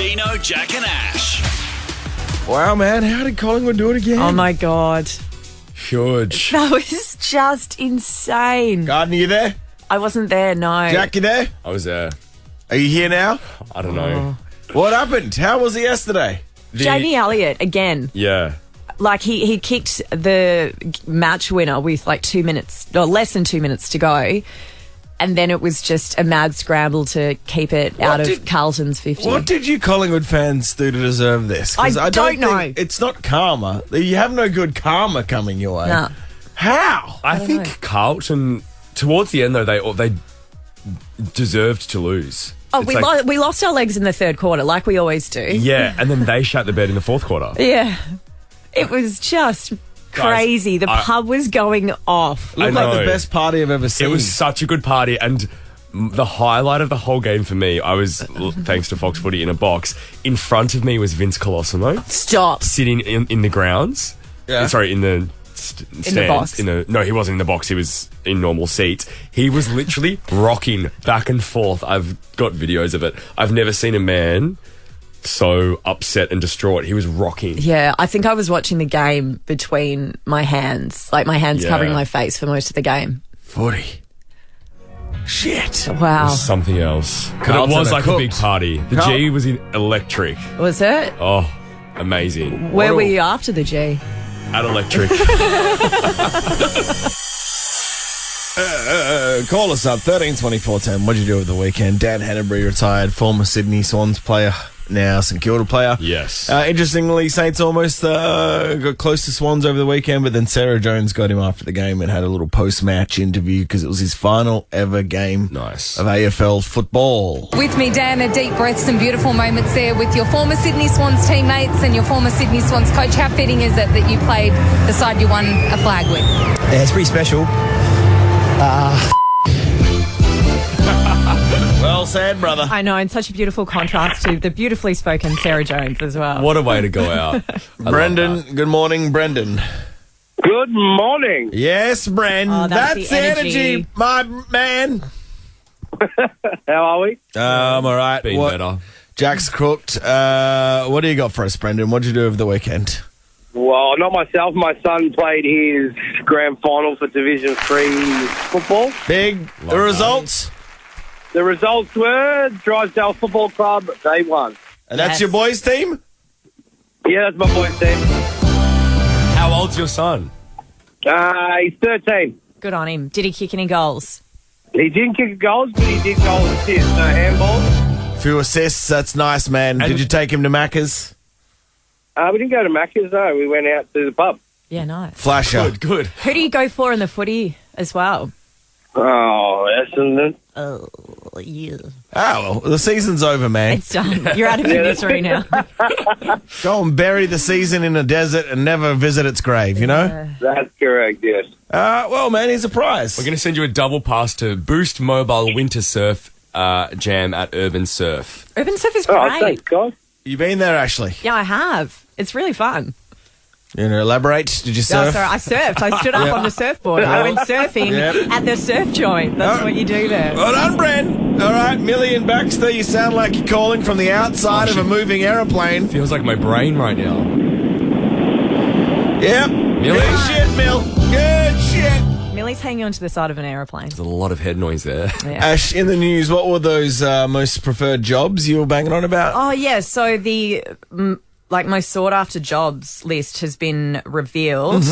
Dino, Jack and Ash. Wow, man. How did Collingwood do it again? Oh, my God. Huge. That was just insane. Gardner, you there? I wasn't there, no. Jack, you there? I was there. Are you here now? I don't know. What happened? How was it yesterday? Jamie Elliott, again. Yeah. Like, he kicked the match winner with like 2 minutes, or less than 2 minutes to go. And then it was just a mad scramble to keep it out of Carlton's 50. What did you Collingwood fans do to deserve this? 'Cause I don't know. think it's not karma. You have no good karma coming your way. Nah. How? I think Carlton, towards the end, though, they deserved to lose. Oh, It's we lost our legs in the third quarter, like we always do. Yeah, and then they shut the bed in the fourth quarter. Yeah. It was just crazy. The pub was going off. Looked like the best party I've ever seen. It was such a good party, and the highlight of the whole game for me, I was, thanks to Fox Footy in a box, in front of me was Vince Colosimo. Stop. Sitting in the grounds. Yeah. Sorry, in the stands. In the box. No, he wasn't in the box. He was in normal seats. He was literally rocking back and forth. I've got videos of it. I've never seen a man so upset and distraught. He was rocking. Yeah, I think I was watching the game between my hands, like my hands covering my face for most of the game. Footy. Shit. Wow. It was something else. But it Carlton was are like a big cooked. party. The G was electric. Was it? Oh, amazing. Where were you after the G? At electric. Call us up, 13 24 10. What'd you do over the weekend? Dan Hanbury retired, former Sydney Swans player, now St Kilda player. Yes. Interestingly, Saints almost got close to Swans over the weekend, but then Sarah Jones got him after the game and had a little post-match interview because it was his final ever game Nice. of AFL football. With me, Dan, a deep breath, some beautiful moments there with your former Sydney Swans teammates and your former Sydney Swans coach. How fitting is it that you played the side you won a flag with? Yeah, it's pretty special. Well said, brother. I know, and such a beautiful contrast to the beautifully spoken Sarah Jones as well. What a way to go out. I Brendan, love good morning, Brendan. Good morning. Yes, Bren. Oh, that's the energy, my man. How are we? All right. that. Been better. Jack's cooked. What do you got for us, Brendan? What did you do over the weekend? Well, not myself. My son played his grand final for Division 3 football. Big. The results? The results were Drysdale Football Club, they won. And that's your boys' team? Yeah, that's my boy's team. How old's your son? He's 13. Good on him. Did he kick any goals? He didn't kick goals, but he did goal assists, so handballs. Few assists. That's nice, man. Did you take him to Macca's? We didn't go to Macca's, no. We went out to the pub. Yeah, nice. Flasher. Good. Who do you go for in the footy as well? Oh, Essendon. Oh, yeah. Oh, well, the season's over, man. It's done. You're out of your misery now. Go and bury the season in a desert and never visit its grave, you know? That's correct, yes. Well, man, here's a prize. We're going to send you a double pass to Boost Mobile Winter Surf Jam at Urban Surf. Urban Surf is Oh, great. thanks, guys. You been there, Ashley? Yeah, I have. It's really fun. You know, elaborate? Did you surf? Oh, sorry, I surfed. I stood up on the surfboard. I went surfing at the surf joint. That's what you do there. Well done, Bren. All right, Millie and Baxter, you sound like you're calling from the outside of a moving aeroplane. Feels like my brain right now. Yep. Millie? Good shit, Mill. Good shit. Millie's hanging onto the side of an aeroplane. There's a lot of head noise there. Yeah. Ash, in the news, what were those most preferred jobs you were banging on about? Oh, yeah. So the most sought-after jobs list has been revealed.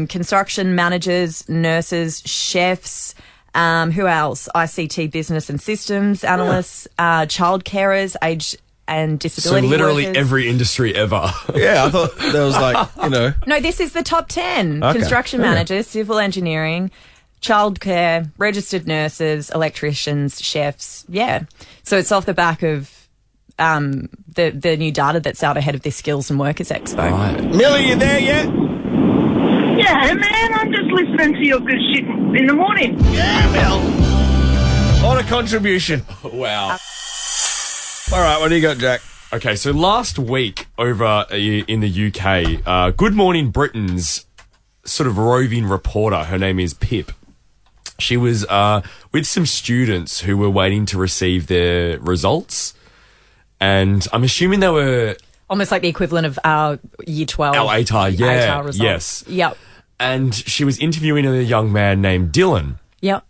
Construction managers, nurses, chefs, who else? ICT business and systems analysts, child carers, age and So disability literally workers. every industry ever. Yeah, I thought there was like, you know. No, this is the top 10. Okay. Construction Okay. managers, civil engineering, childcare, registered nurses, electricians, chefs. Yeah. So it's off the back of the new data that's out ahead of this Skills and Workers Expo. Right. Millie, you there yet? Yeah, man, I'm just listening to your good shit in the morning. Yeah, Mill. What a contribution. Wow. All right, what do you got, Jack? Okay, so last week over in the UK, Good Morning Britain's sort of roving reporter, her name is Pip, she was with some students who were waiting to receive their results. And I'm assuming they were Almost like the equivalent of our Year 12. our ATAR, yeah, ATAR results. yes. Yep. And she was interviewing a young man named Dylan. Yep.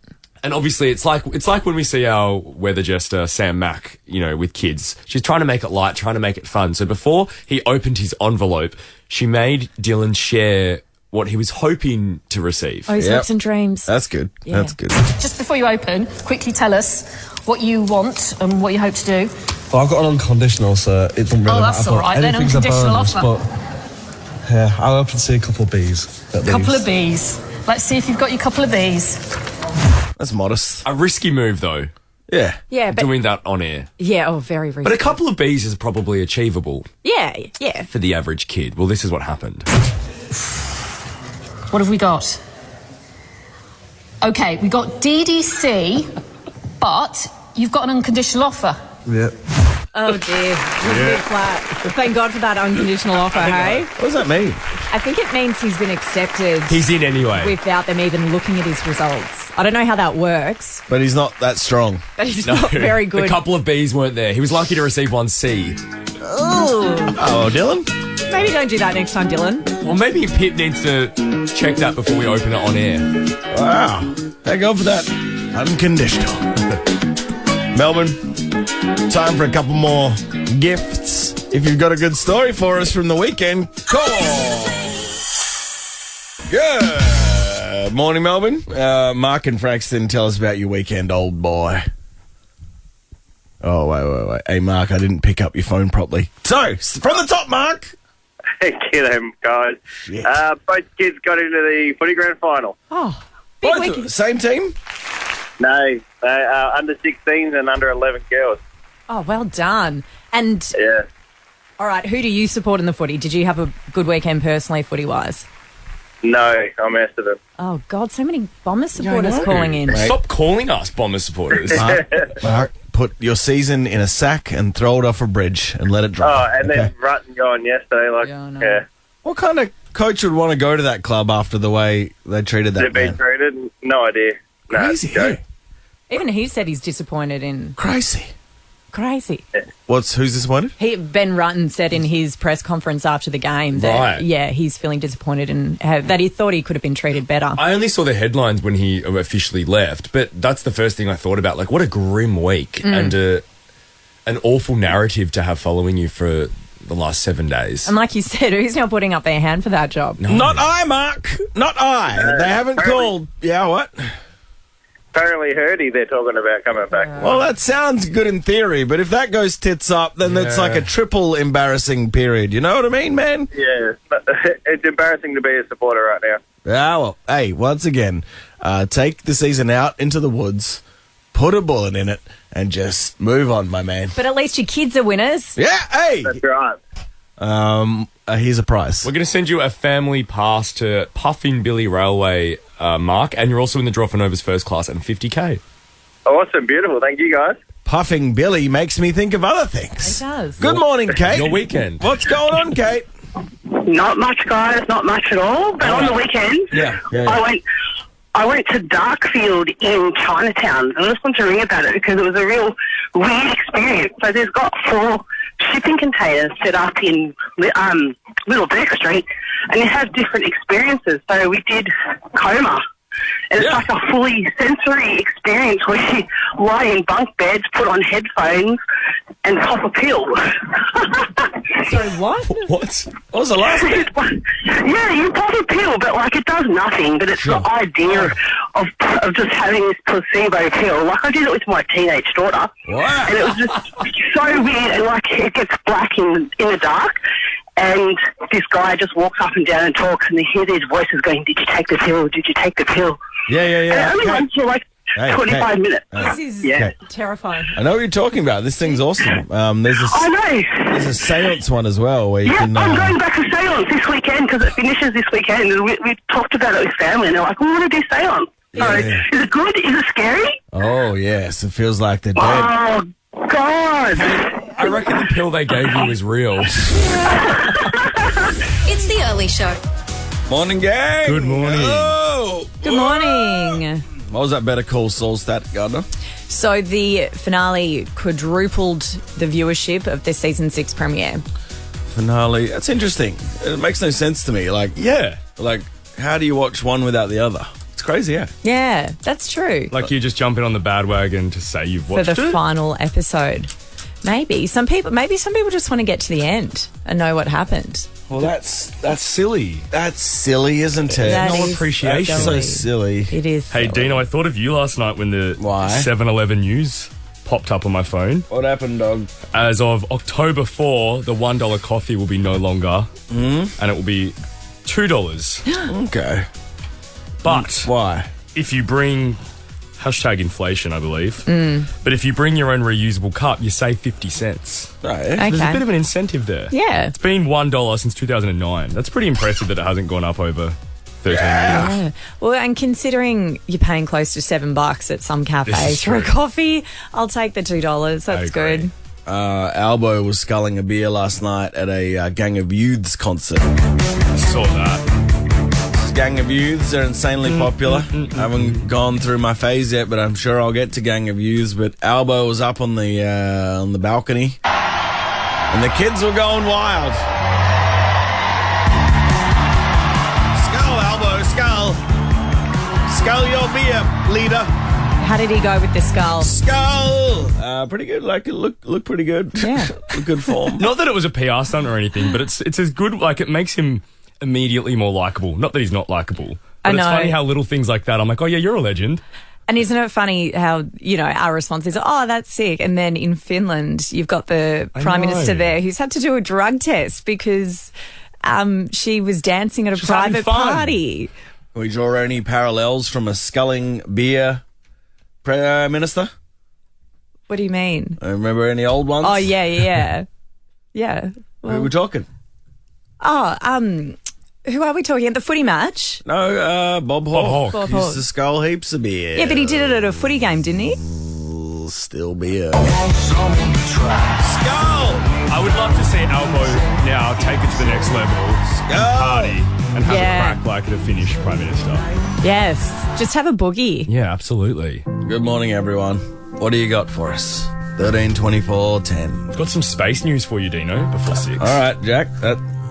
And obviously, it's like when we see our weather jester, Sam Mack, with kids. She's trying to make it light, trying to make it fun. So before he opened his envelope, she made Dylan share what he was hoping to receive. Oh, his hopes and dreams. That's good. Yeah. That's good. Just before you open, quickly tell us what you want and what you hope to do. Well, I've got an unconditional, so it doesn't really that's matter. all right then, Anything's a unconditional bonus, offer. But yeah, I hope to see a couple of Bs. At Couple least. of Bs. Let's see if you've got your couple of Bs. That's modest. A risky move, though, Yeah. Yeah, but doing that on air. very But a couple of Bs is probably achievable yeah. for the average kid. Well, this is what happened. What have we got? Okay, we got DDC, but you've got an unconditional offer. Yeah. Oh dear, it was a bit flat. Thank God for that unconditional offer, hey? What does that mean? I think it means he's been accepted He's in anyway. without them even looking at his results. I don't know how that works, But he's not that strong. but he's not very good. A couple of Bs weren't there. He was lucky to receive one C. Oh, Dylan? Maybe don't do that next time, Dylan. Well, maybe Pip needs to check that before we open it on air. Wow. Thank God for that. Unconditional. Melbourne, time for a couple more gifts. If you've got a good story for us from the weekend, call. Good morning, Melbourne. Mark and Frankston, tell us about your weekend, old boy. Oh, wait. Hey, Mark, I didn't pick up your phone properly. So, from the top, Mark. G'day, guys. Shit. Both kids got into the footy grand final. Oh, big Both weekend. same team? No, they are under 16s and under 11 girls. Oh, well done. And, Yeah. all right, who do you support in the footy? Did you have a good weekend personally, footy-wise? No, I'm after them. Oh, God, so many Bombers supporters know. calling in. Mate. Stop calling us Bomber supporters. Mark, put your season in a sack and throw it off a bridge and let it Oh, dry. and then Rutten gone yesterday. Yeah, I know. Yeah. What kind of coach would want to go to that club after the way they treated that They've been man? treated? No idea. No, Crazy, joke. hey? Even he said he's disappointed in... Crazy. Crazy. Who's disappointed? Ben Rutten said in his press conference after the game that, Right. yeah, he's feeling disappointed and that he thought he could have been treated better. I only saw the headlines when he officially left, but that's the first thing I thought about. Like, what a grim week and an awful narrative to have following you for the last 7 days. And like you said, who's now putting up their hand for that job? No. Not I, Mark. Not I. They haven't called. Yeah, what? Apparently Hurdy they're talking about coming back. Well, that sounds good in theory, but if that goes tits up, then it's like a triple embarrassing period. You know what I mean, man? Yeah, it's embarrassing to be a supporter right now. Yeah, well, hey, once again, take the season out into the woods, put a bullet in it, and just move on, my man. But at least your kids are winners. Yeah, hey! That's right. Here's a prize. We're going to send you a family pass to Puffin Billy Railway, Mark, and you're also in the draw for Nova's first class and 50K. Awesome, beautiful. Thank you, guys. Puffing Billy makes me think of other things. It does. Good morning, Kate. Your weekend. What's going on, Kate? Not much, guys. Not much at all. But on the weekend, Yeah. I went to Darkfield in Chinatown. I just wanted to ring about it because it was a real weird experience. So there's got 4 shipping containers set up in Little Burke Street, and you have different experiences. So we did coma. And it's like a fully sensory experience where you lie in bunk beds, put on headphones, and pop a pill. Sorry, what? What? What was the last bit? Yeah, you pop a pill, but like it does nothing. But it's the idea of just having this placebo pill. Like I did it with my teenage daughter, Wow. and it was just so weird. And like it gets black in the dark. And this guy just walks up and down and talks, and you hear these voices going, "Did you take the pill? Did you take the pill?" Yeah. And it only Kate, runs for like Hey, 25 Kate. minutes. This is Yeah. terrifying. I know what you're talking about. This thing's awesome. There's I know. a seance one as well where you Yeah, can. I'm going back to seance this weekend because it finishes this weekend. And we talked about it with family, and they're like, "We want to do seance." So, Yeah. is it good? Is it scary? Oh yes, it feels like they're dead. Oh, God. I reckon the pill they gave you is real. It's the early show. Morning, gang. Good morning. Oh, Good morning. What was that Better Call Saul stat, Gardner? So the finale quadrupled the viewership of the season 6 premiere. Finale. That's interesting. It makes no sense to me. Like, how do you watch one without the other? It's crazy, yeah. Yeah, that's true. Like you just jump in on the bandwagon to say you've watched for the final episode. Maybe some people just want to get to the end and know what happened. Well, that's silly. That's silly, isn't it? That No is appreciation. That's so silly. It is. Hey, silly. Dino, I thought of you last night when the Why? 7-Eleven news popped up on my phone. What happened, dog? As of October 4, the $1 coffee will be no longer, and it will be $2. Okay. But Why? if you bring #inflation, I believe, but if you bring your own reusable cup, you save 50 cents. Right. Okay. There's a bit of an incentive there. Yeah. It's been $1 since 2009. That's pretty impressive that it hasn't gone up over 13 years. Yeah. Well, and considering you're paying close to $7 at some This cafes is for a true. coffee, I'll take the $2. That's agree. good. Albo was sculling a beer last night at a Gang of Youths concert. Saw that. Gang of Youths are insanely popular. I haven't gone through my phase yet, but I'm sure I'll get to Gang of Youths. But Albo was up on the balcony, and the kids were going wild. Skull, Albo, skull. Skull your beer, leader. How did he go with the skull? Skull. Pretty good. Like, it looked pretty good. Yeah. Good form. Not that it was a PR stunt or anything, but it's as good. Like, it makes him immediately more likable. Not that he's not likable. But I know. It's funny how little things like that, I'm like, oh yeah, you're a legend. And isn't it funny how, our response is, oh, that's sick. And then in Finland, you've got the Prime know. Minister there who's had to do a drug test because she was dancing at a She's having private fun. party. Can we draw any parallels from a sculling beer Prime Minister? What do you mean? Remember any old ones? Oh, yeah. Yeah. Who are we talking? Who are we talking at the footy match? No, Bob Hawke. Bob Used Hawke. to scull heaps of beer. Yeah, but he did it at a footy game, didn't he? Still beer. Skull! I would love to see Albo now take it to the next level, party, and have Yeah. a crack like the Finnish Prime Minister. Yes. Just have a boogie. Yeah, absolutely. Good morning, everyone. What do you got for us? 13, 24, 10. I've got some space news for you, Dino, before 6. All right, Jack.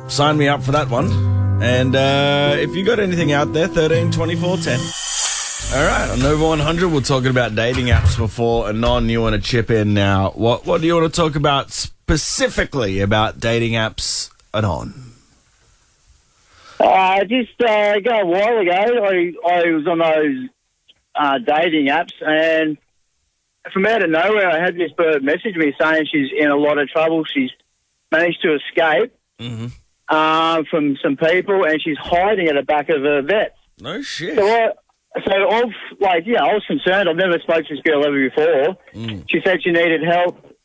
Sign me up for that one. And if you got anything out there, 13, 24, 10. All right, on Nova 100, we're talking about dating apps before. Anon, you want to chip in now. What do you want to talk about specifically about dating apps, Anon? Just a while ago, I was on those dating apps, and from out of nowhere, I had this bird message me saying she's in a lot of trouble. She's managed to escape from some people, and she's hiding at the back of a vet. No shit. I was concerned. I've never spoken to this girl ever before. She said she needed help,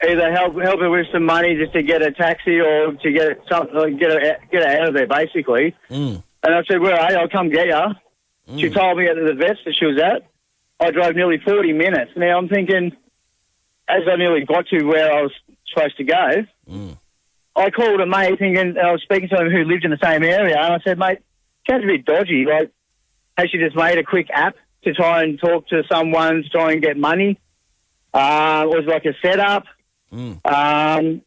either help her with some money just to get a taxi or to get something, get her out of there, basically. And I said, "Where are you? I'll come get you." She told me at the vets that she was at. I drove nearly 40 minutes. Now I'm thinking, as I nearly got to where I was supposed to go, I called a mate thinking, I was speaking to him who lived in the same area, and I said, "Mate, sounds a bit dodgy. Like, has she just made a quick app to try and talk to someone to try and get money? It was like a setup. And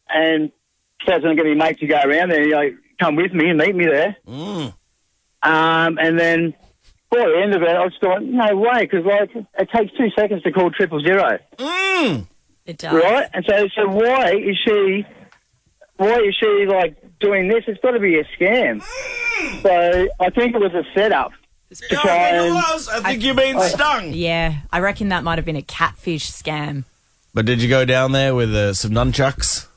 she wasn't going to be mate to go around there. Come with me and meet me there. And then by the end of it, I was going, no way, because it takes 2 seconds to call 000. It does. Right? And so why is she doing this? It's got to be a scam. So I think it was a setup. To try and, I think you've been stung. Yeah, I reckon that might have been a catfish scam. But did you go down there with some nunchucks?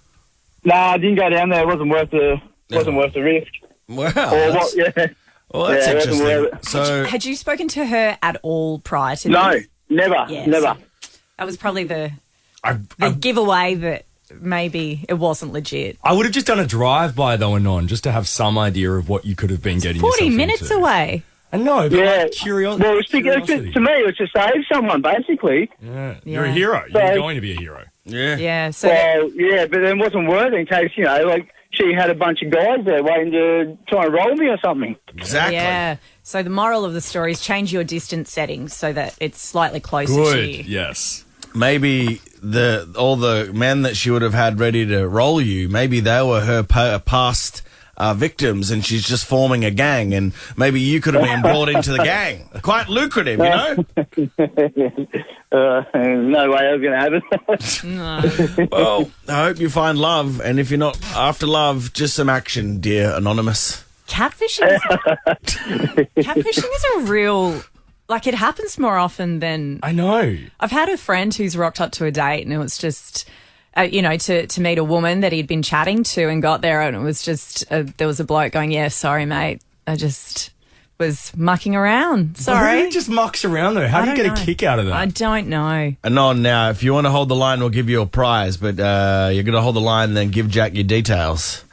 no, I didn't go down there. It wasn't worth the risk. Wow. That's That's Yeah, it wasn't interesting. worth So, Had you spoken to her at all prior to No, this? never, Yes. never. That was probably the I giveaway that maybe it wasn't legit. would have just done a drive-by, though, Anon, just to have some idea of what you could have been getting 40 yourself minutes into. away. I know, but Yeah. curiosity. Well, to me, it was to save someone, basically. Yeah. You're a Yeah. hero. You're So- going to be a hero. yeah. Yeah, so Well, yeah, but then it wasn't worth it in case, she had a bunch of guys there waiting to try and roll me or something. Exactly. Yeah. So the moral of the story is change your distance settings so that it's slightly closer to Good. you. Yes. Maybe all the men that she would have had ready to roll you, maybe they were her past victims, and she's just forming a gang, and maybe you could have been brought into the gang. Quite lucrative, you know? No way I was going to have it. Well, I hope you find love, and if you're not after love, just some action, dear Anonymous. Catfishing is a real... Like, it happens more often than... I know. I've had a friend who's rocked up to a date and it was just, to meet a woman that he'd been chatting to and got there and it was just, there was a bloke going, yeah, sorry, mate. I just was mucking around. Sorry. Who just mucks around, though? How do you get a kick out of that? I don't know. Anon, now, if you want to hold the line, we'll give you a prize, but you're going to hold the line and then give Jack your details.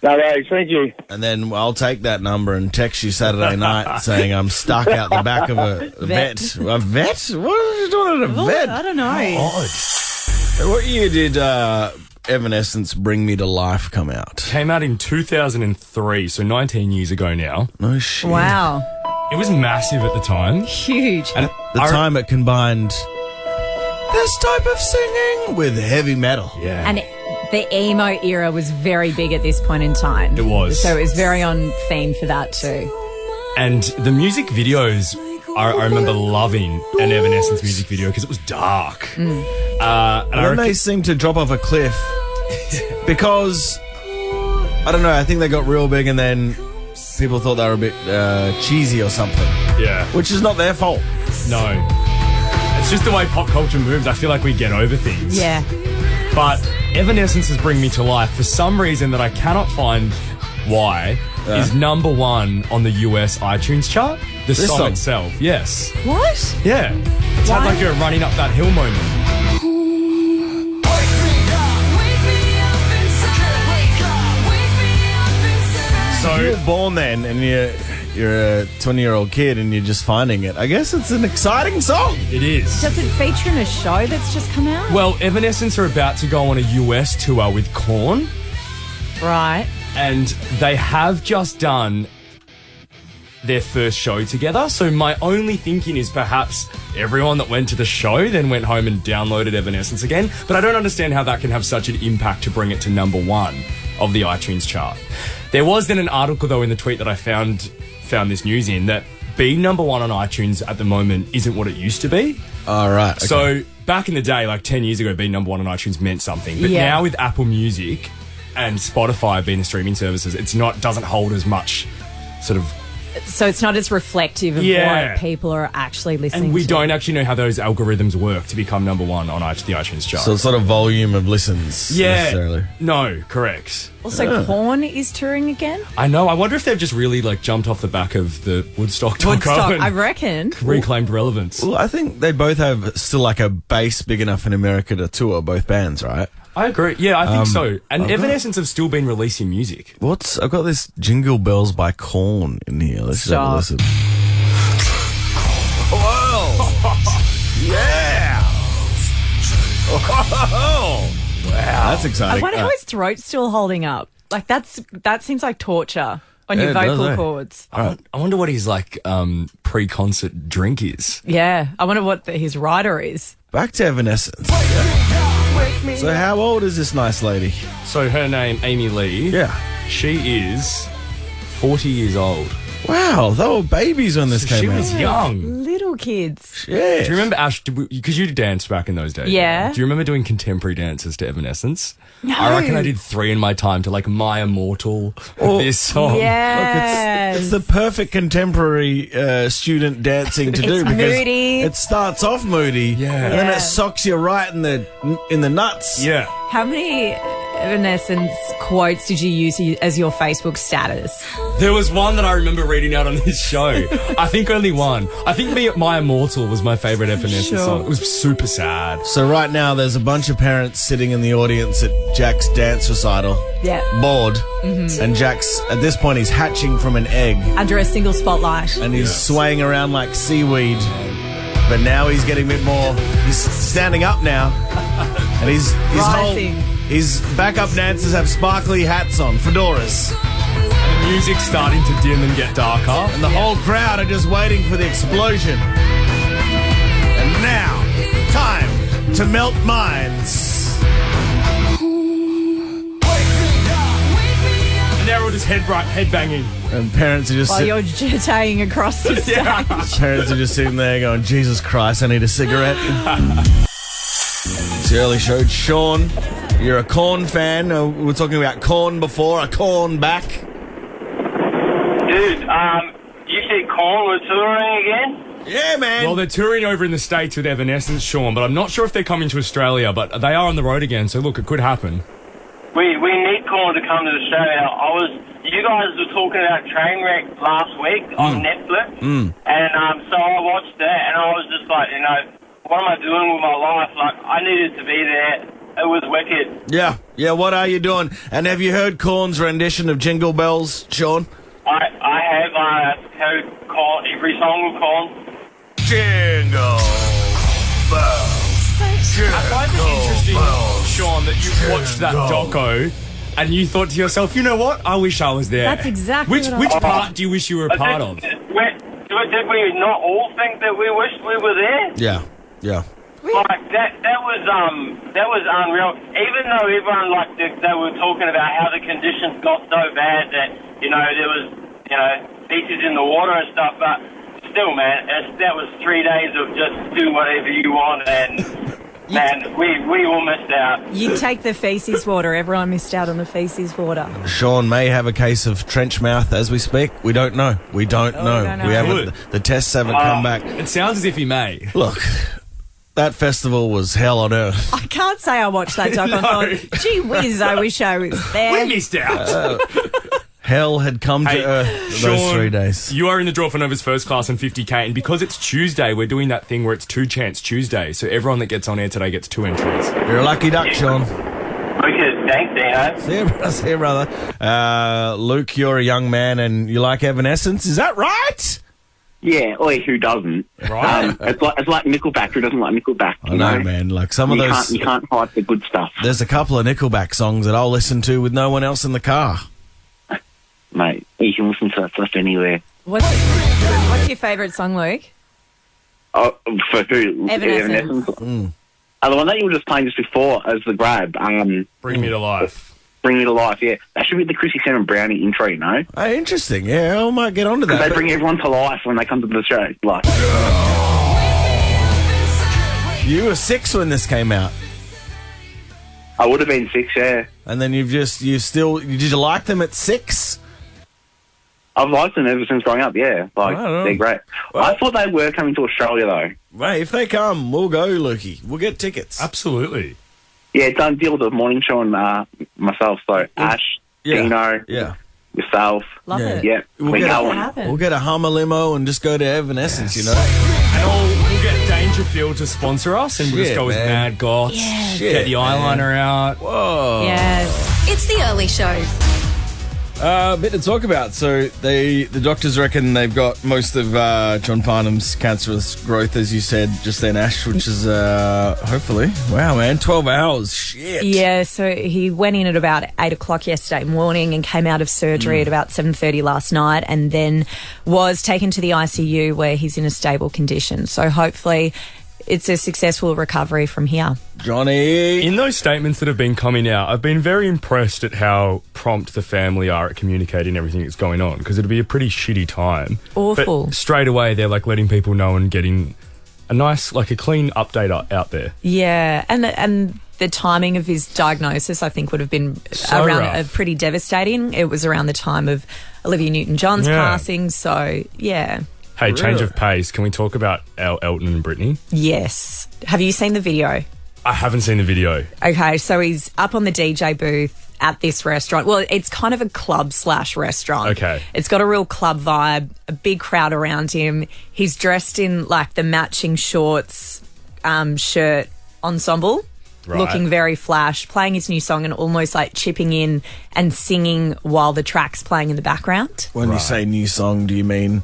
No worries, thank you. And then I'll take that number and text you Saturday night saying I'm stuck out the back of a vet. A vet? What are you doing at a vet? I don't know. Odd. What year did Evanescence Bring Me to Life come out? Came out in 2003, so 19 years ago now. No shit. Wow. It was massive at the time. Huge. And The time it combined this type of singing with heavy metal. Yeah. And the emo era was very big at this point in time. It was. So it was very on theme for that too. And the music videos, I remember loving an Evanescence music video because it was dark. And And then they seemed to drop off a cliff because, I don't know, I think they got real big and then people thought they were a bit cheesy or something. Yeah. Which is not their fault. No. It's just the way pop culture moves. I feel like we get over things. Yeah. But Evanescence's Bring Me to Life, for some reason that I cannot find why, is number 1 on the US iTunes chart. The This song song? itself, yes. What? Yeah. It's had like a running up that hill moment. So, You were born then and you're a 20-year-old kid and you're just finding it. I guess it's an exciting song. it is. Does it feature in a show that's just come out? Well, Evanescence are about to go on a US tour with Korn, Right. and they have just done their first show together. So my only thinking is perhaps everyone that went to the show then went home and downloaded Evanescence again. But I don't understand how that can have such an impact to bring it to number 1 of the iTunes chart. There was then an article, though, in the tweet that I found this news in, that being number 1 on iTunes at the moment isn't what it used to be. All right. Okay. So back in the day, like 10 years ago, being number 1 on iTunes meant something. But Yeah. now with Apple Music and Spotify being the streaming services, doesn't hold as much sort of... So it's not as reflective of Yeah. what people are actually listening And we to. don't actually know how those algorithms work to become number 1 on the iTunes chart. So it's not a volume of listens necessarily. No, correct. Also, Korn is touring again. I know. I wonder if they've just really like jumped off the back of the Woodstock Woodstock, and I reckon. reclaimed relevance. Well, I think they both have still like a base big enough in America to tour, both bands, right? I agree. Yeah, I think so. And Evanescence have still been releasing music. I've got this Jingle Bells by Korn in here. Let's just have a Stop. listen. Whoa! Yeah! Wow! That's I exciting. wonder how his throat's still holding up. Like that seems like torture on your Yeah, it does, vocal eh? cords. I wonder what his like pre-concert drink is. Yeah, I wonder what his rider is. Back to Evanescence. So how old is this nice lady? So her name, Amy Lee. Yeah. She is 40 years old. Wow, they were babies when this So came she out. was young. Little kids. Yeah. Do you remember, Ash, because you danced back in those days? Yeah. Do you remember doing contemporary dances to Evanescence? No. I reckon I did 3 in my time to like My Immortal, this song. Yeah. It's the perfect contemporary student dancing to do It's because moody. it starts off moody, Yeah. and then Yeah. it socks you right in the nuts. Yeah. How many Evanescence quotes did you use as your Facebook status? There was one that I remember reading out on this show. I think only one. I think My Immortal was my favourite Evanescence Sure. song. It was super sad. So right now there's a bunch of parents sitting in the audience at Jack's dance recital, Yeah. bored, and Jack's at this point he's hatching from an egg Under a single spotlight. and he's swaying around like seaweed. But now he's getting a bit more. He's standing up now, and his whole Rising. His backup dancers have sparkly hats on, fedoras. And the music's starting to dim and get darker. And the whole crowd are just waiting for the explosion. And now, time to melt minds. And they're all just head banging. And parents are just While you're jetting across the stage. parents are just sitting there going, Jesus Christ, I need a cigarette. It's the early show. Sean, you're a Korn fan. We were talking about Korn before, a Korn back. Dude, you said Korn were touring again? Yeah, man. Well, they're touring over in the States with Evanescence, Sean, but I'm not sure if they're coming to Australia, but they are on the road again, so look, it could happen. We need Korn to come to Australia. You guys were talking about Trainwreck last week on Netflix, and so I watched that, and I was just like, what am I doing with my life? Like, I needed to be there. It was wicked. Yeah, what are you doing? And have you heard Korn's rendition of Jingle Bells, Sean? I have heard Korn, every song with Korn. Jingle Bells. I find it interesting, Sean, that you watched that doco and you thought to yourself, you know what? I wish I was there. That's exactly Which what I part do you wish you were a part of? Did we not all think that we wished we were there? Yeah. Like that was unreal. Even though everyone they were talking about how the conditions got so bad that there was beaches in the water and stuff, but still, man, that was 3 days of just do whatever you want, and man, we all missed out. You take the feces water. Everyone missed out on the feces water. Sean may have a case of trench mouth as we speak. We don't know. We don't know. We haven't. The tests haven't come back. It sounds as if he may. Look, that festival was hell on earth. I can't say I watched that doc. I thought, gee whiz, I wish I was there. We missed out. Hell had come to earth those Sean, 3 days. You are in the draw for Nova's first class and 50k, and because it's Tuesday, we're doing that thing where it's 2 chance Tuesday. So everyone that gets on air today gets 2 entries. You're a lucky duck, Sean. Okay, thanks, Dino. See you, brother. Luke, you're a young man and you like Evanescence. Is that right? Yeah, who doesn't? Right. It's like Nickelback. Who doesn't like Nickelback? I know, man. Like some of those, you can't hide the good stuff. There's a couple of Nickelback songs that I'll listen to with no one else in the car. Mate, you can listen to that stuff anywhere. What's your favourite song, Luke? Oh, for who? Evanescence. The one that you were just playing just before as the grab. Bring Me to Life. Bring Me to Life, yeah. That should be the Chrissy Sam and Brownie intro, you know? Oh, interesting. Yeah, I might get onto that. Because they bring everyone to life when they come to the show. Like, you were 6 when this came out. I would have been 6, yeah. And then did you like them at 6? I've liked them ever since growing up, yeah. Like, they're great. Well, I thought they were coming to Australia, though. Mate, if they come, we'll go, Lukey. We'll get tickets. Absolutely. Yeah, done deal with the morning show and myself, so Ash, Dino, yourself. Love it. Yeah, We'll get a Hummer limo and just go to Evanescence, you know? And we'll get Dangerfield to sponsor us, and we'll just go with Mad Goths. Yes. Get the eyeliner out. Whoa. Yes. It's the early show. A bit to talk about. So the doctors reckon they've got most of John Farnham's cancerous growth, as you said just then, Ash, which is hopefully, wow, man, 12 hours. Shit. Yeah, so he went in at about 8 o'clock yesterday morning and came out of surgery at about 7:30 last night, and then was taken to the ICU where he's in a stable condition. So hopefully it's a successful recovery from here. Johnny. In those statements that have been coming out, I've been very impressed at how prompt the family are at communicating everything that's going on, because it'd be a pretty shitty time. Awful. But straight away, they're like letting people know and getting a nice, like a clean update out there. Yeah, and the timing of his diagnosis, I think, would have been pretty devastating. It was around the time of Olivia Newton-John's passing, so yeah. Hey, change of pace. Can we talk about Elton and Britney? Yes. Have you seen the video? I haven't seen the video. Okay, so he's up on the DJ booth at this restaurant. Well, it's kind of a club/restaurant. Okay. It's got a real club vibe, a big crowd around him. He's dressed in like the matching shorts, shirt ensemble. Right. Looking very flash, playing his new song and almost like chipping in and singing while the track's playing in the background. When you say new song, do you mean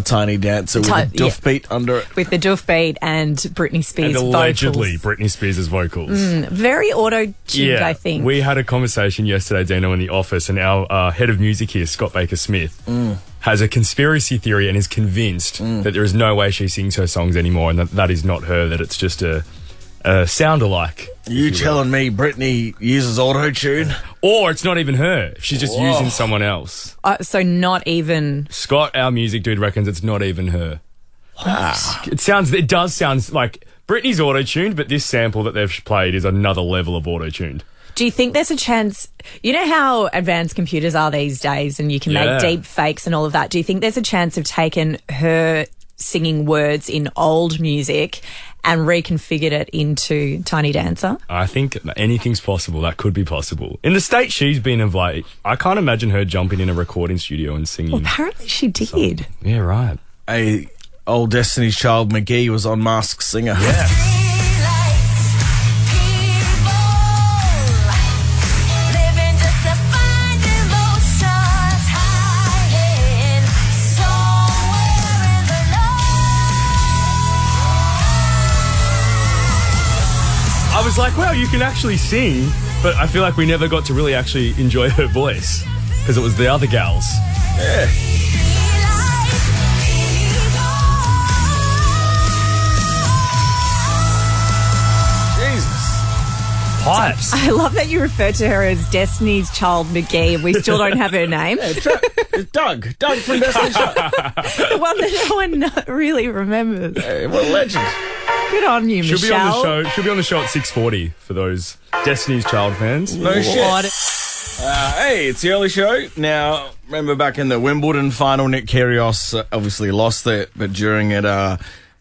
Tiny Dancer with a doof beat under it. With the doof beat and Britney Spears' And allegedly vocals. Britney Spears' vocals. Very auto-tuned, I think. We had a conversation yesterday, Dino, in the office, and our head of music here, Scott Baker-Smith, has a conspiracy theory and is convinced that there is no way she sings her songs anymore and that is not her, that it's just a sound-alike. You telling me Britney uses auto-tune? Or it's not even her. She's just using someone else. So not even... Scott, our music dude, reckons it's not even her. It does sound like Britney's auto-tuned, but this sample that they've played is another level of auto-tuned. Do you think there's a chance... You know how advanced computers are these days and you can make deep fakes and all of that. Do you think there's a chance of taking her singing words in old music and reconfigured it into Tiny Dancer? I think anything's possible. That could be possible. In the state she's been invited, I can't imagine her jumping in a recording studio and singing. Well, apparently she did. Yeah, right. Old Destiny's Child McGee was on Masked Singer. Yeah. I was like, wow, you can actually sing, but I feel like we never got to really actually enjoy her voice because it was the other gals. Yeah. Jesus. Pipes. I love that you refer to her as Destiny's Child McGee and we still don't have her name. It's Doug from Destiny's Child. The one that no one really remembers. What a legend. Good on you, She'll Michelle. be on the show. She'll be on the show at 6:40 for those Destiny's Child fans. No shit. Hey, it's the early show. Now, remember back in the Wimbledon final, Nick Kyrgios obviously lost it, but during it,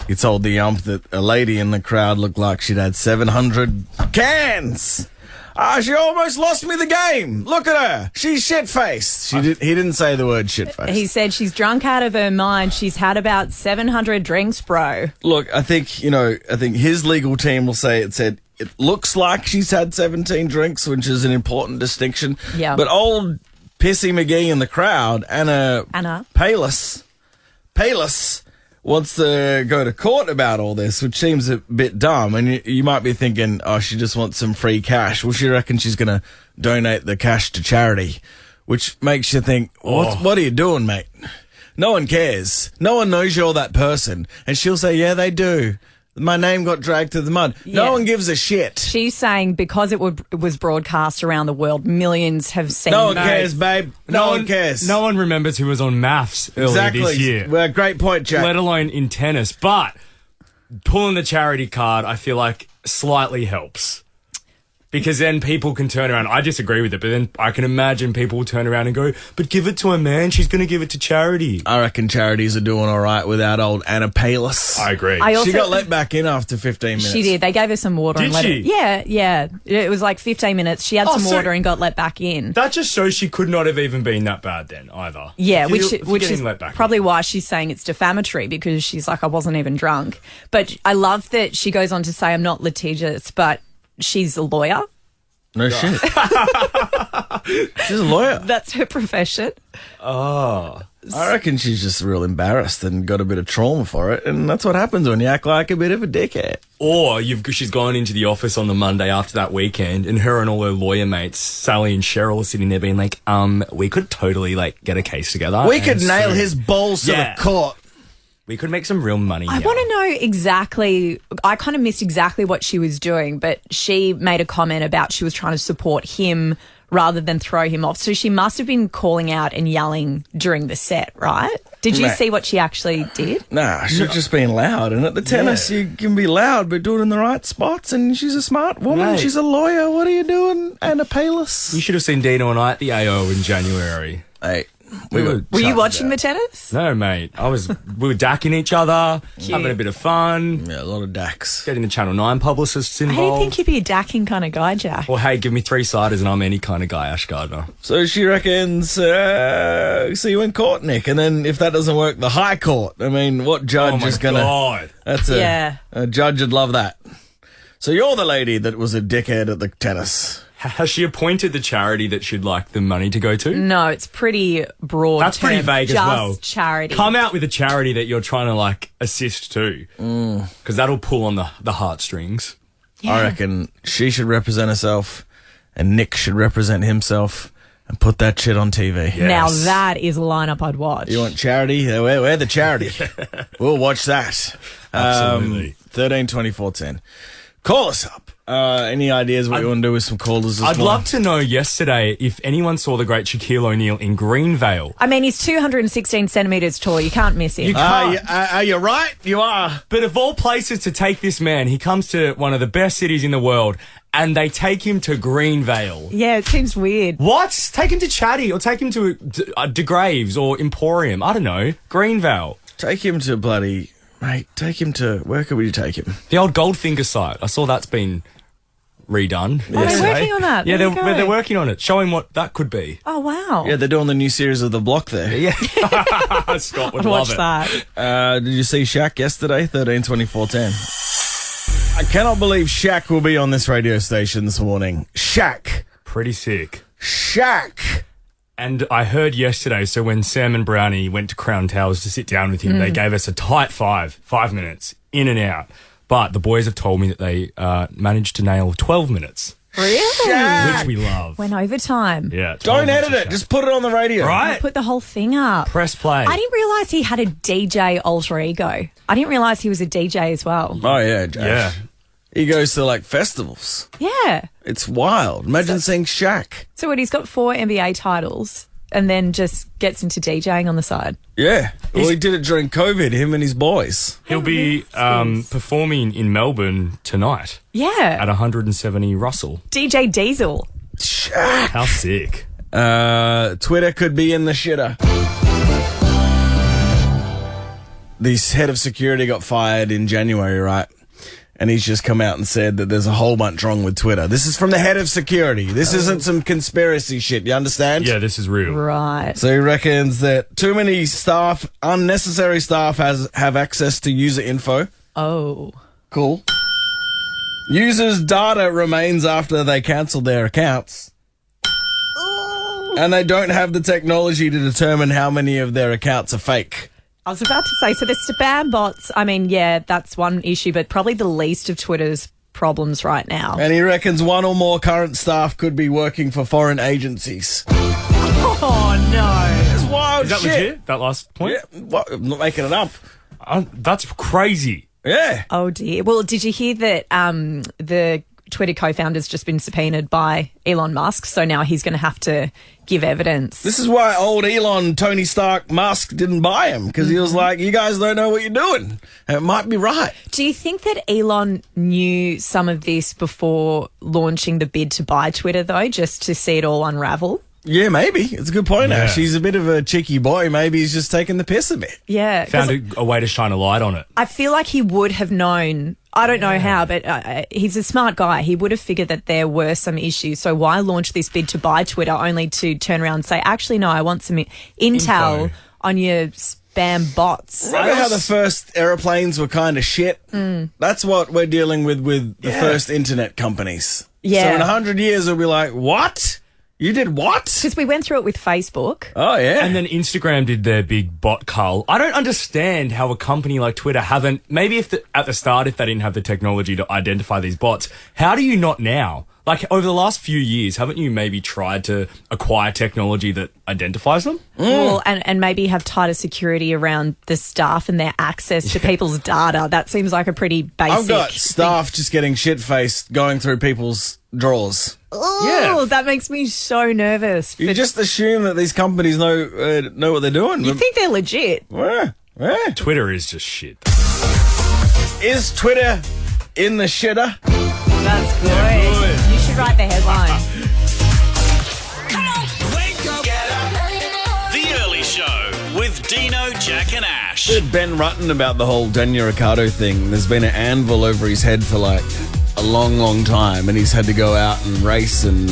he told the ump that a lady in the crowd looked like she'd had 700 cans. She almost lost me the game. Look at her. She's shit-faced. He didn't say the word shit-faced. He said she's drunk out of her mind. She's had about 700 drinks, bro. Look, I think his legal team will say it looks like she's had 17 drinks, which is an important distinction. Yeah. But old Pissy McGee in the crowd, Anna. Palis, wants to go to court about all this, which seems a bit dumb. And you might be thinking, oh, she just wants some free cash. Well, she reckons she's going to donate the cash to charity, which makes you think, what are you doing, mate? No one cares. No one knows you're that person. And she'll say, yeah, they do. My name got dragged through the mud. Yeah. No one gives a shit. She's saying because it was broadcast around the world, millions have seen No one cares, babe. No one cares. No one remembers who was on maths earlier this year. Well, great point, Jack. Let alone in tennis. But pulling the charity card, I feel like slightly helps. Because then people can turn around. I disagree with it, but then I can imagine people will turn around and go, but give it to her, man. She's going to give it to charity. I reckon charities are doing all right without old Anna Palis. I agree. She got let back in after 15 minutes. She did. They gave her some water. Did and let she? Yeah. It was like 15 minutes. She had some water and got let back in. That just shows she could not have even been that bad then either. Yeah, which getting is let back probably why she's saying it's defamatory, because she's like, I wasn't even drunk. But I love that she goes on to say, I'm not litigious, but she's a lawyer. No shit. She's a lawyer. That's her profession. I reckon she's just real embarrassed and got a bit of trauma for it, and that's what happens when you act like a bit of a dickhead. Or she's gone into the office on the Monday after that weekend, and her and all her lawyer mates, Sally and Cheryl, are sitting there being like, we could totally get a case together. We could nail his balls to the court. We could make some real money. I want to know exactly, I kind of missed exactly what she was doing, but she made a comment about she was trying to support him rather than throw him off. So she must have been calling out and yelling during the set, right? Did you see what she actually did? Nah, she's just being loud. And at the tennis, you can be loud, but do it in the right spots. And she's a smart woman. Mate. She's a lawyer. What are you doing, Anna Palis? You should have seen Dino and I at the AO in January. Hey, were you watching the tennis? No, mate. We were dacking each other, having a bit of fun. Yeah, a lot of dacks. Getting the Channel 9 publicists I involved. didn't think you'd be a dacking kind of guy, Jack. Well, hey, give me 3 ciders and I'm any kind of guy, Ash Gardner. So she reckons, see you in court, Nick. And then if that doesn't work, the High Court. I mean, what judge is going to... God. That's a judge would love that. So you're the lady that was a dickhead at the tennis. Has she appointed the charity that she'd like the money to go to? No, it's pretty broad. That's pretty term, vague as well. Just charity. Come out with a charity that you're trying to like assist to, because that'll pull on the heartstrings. I reckon she should represent herself and Nick should represent himself and put that shit on TV. Yes. Now that is a lineup I'd watch. You want charity? We're the charity. We'll watch that. Absolutely. 13 24 10. Call us up. Any ideas what you want to do with some callers this I'd morning? love to know yesterday if anyone saw the great Shaquille O'Neal in Greenvale. I mean, he's 216 centimetres tall. You can't miss him. Are you right? You are. But of all places to take this man, he comes to one of the best cities in the world, and they take him to Greenvale. Yeah, it seems weird. What? Take him to Chatty, or take him to De Graves or Emporium. I don't know. Greenvale. Take him to bloody... Mate, take him to... Where could we take him? The old Goldfinger site. I saw that's been redone. Oh, they're working on that. Yeah, There you go. they're working on it, showing what that could be. Oh, wow. Yeah, they're doing the new series of The Block there. Yeah. Scott would I'd love watch it. that. Did you see Shaq yesterday? 13 24 10. I cannot believe Shaq will be on this radio station this morning. Shaq. Pretty sick. Shaq. And I heard yesterday, so when Sam and Brownie went to Crown Towers to sit down with him, they gave us a tight 5 minutes, in and out. But the boys have told me that they managed to nail 12 minutes. Really? Shaq. Which we love. Went overtime. Yeah. 12 Don't minutes edit of it. Shaq. Just put it on the radio. Right? Put the whole thing up. Press play. I didn't realise he had a DJ alter ego. I didn't realise he was a DJ as well. Oh, yeah, Josh. Yeah. He goes to, like, festivals. Yeah. It's wild. Imagine seeing Shaq. So what, he's got 4 NBA titles and then just gets into DJing on the side. Yeah. Well, he did it during COVID, him and his boys. He'll be performing in Melbourne tonight Yeah. at 170 Russell. DJ Diesel. Shaq. How sick. Twitter could be in the shitter. This head of security got fired in January, right? And he's just come out and said that there's a whole bunch wrong with Twitter. This is from the head of security. This isn't some conspiracy shit. You understand? Yeah, this is real. Right. So he reckons that too many staff, unnecessary staff, have access to user info. Oh. Cool. Users' data remains after they cancel their accounts. And they don't have the technology to determine how many of their accounts are fake. I was about to say, so the spam bots, I mean, yeah, that's one issue, but probably the least of Twitter's problems right now. And he reckons one or more current staff could be working for foreign agencies. Oh, no. It's wild Is that shit. legit? That last point? Yeah, what, I'm not making it up. That's crazy. Yeah. Oh, dear. Well, did you hear that the Twitter co-founder's just been subpoenaed by Elon Musk, so now he's going to have to give evidence. This is why old Elon, Tony Stark, Musk didn't buy him, because he was like, you guys don't know what you're doing. And it might be right. Do you think that Elon knew some of this before launching the bid to buy Twitter, though, just to see it all unravel? Yeah, maybe. It's a good point, Yeah. Ash. He's a bit of a cheeky boy. Maybe he's just taking the piss a bit. Yeah. 'cause Found a way to shine a light on it. I feel like he would have known. I don't know how, but he's a smart guy. He would have figured that there were some issues. So why launch this bid to buy Twitter only to turn around and say, actually, no, I want some intel on your spam bots. Remember how the first aeroplanes were kind of shit? That's what we're dealing with the first internet companies. Yeah. So in 100 years, we'll be like, what? You did what? Because we went through it with Facebook. Oh, yeah. And then Instagram did their big bot cull. I don't understand how a company like Twitter haven't, maybe at the start, if they didn't have the technology to identify these bots, how do you not now? Like, over the last few years, haven't you maybe tried to acquire technology that identifies them? Well, and maybe have tighter security around the staff and their access to people's data. That seems like a pretty basic I've got thing. staff just getting shit-faced going through people's drawers. Oh, that makes me so nervous. You just assume that these companies know what they're doing. You think they're legit. Yeah. Twitter is just shit. Is Twitter in the shitter? That's good. You should write the headlines. Wake up. Get up. The Early Show with Dino, Jack and Ash. Said Ben Rutten about the whole Daniel Ricciardo thing. There's been an anvil over his head for like a long, long time, and he's had to go out and race and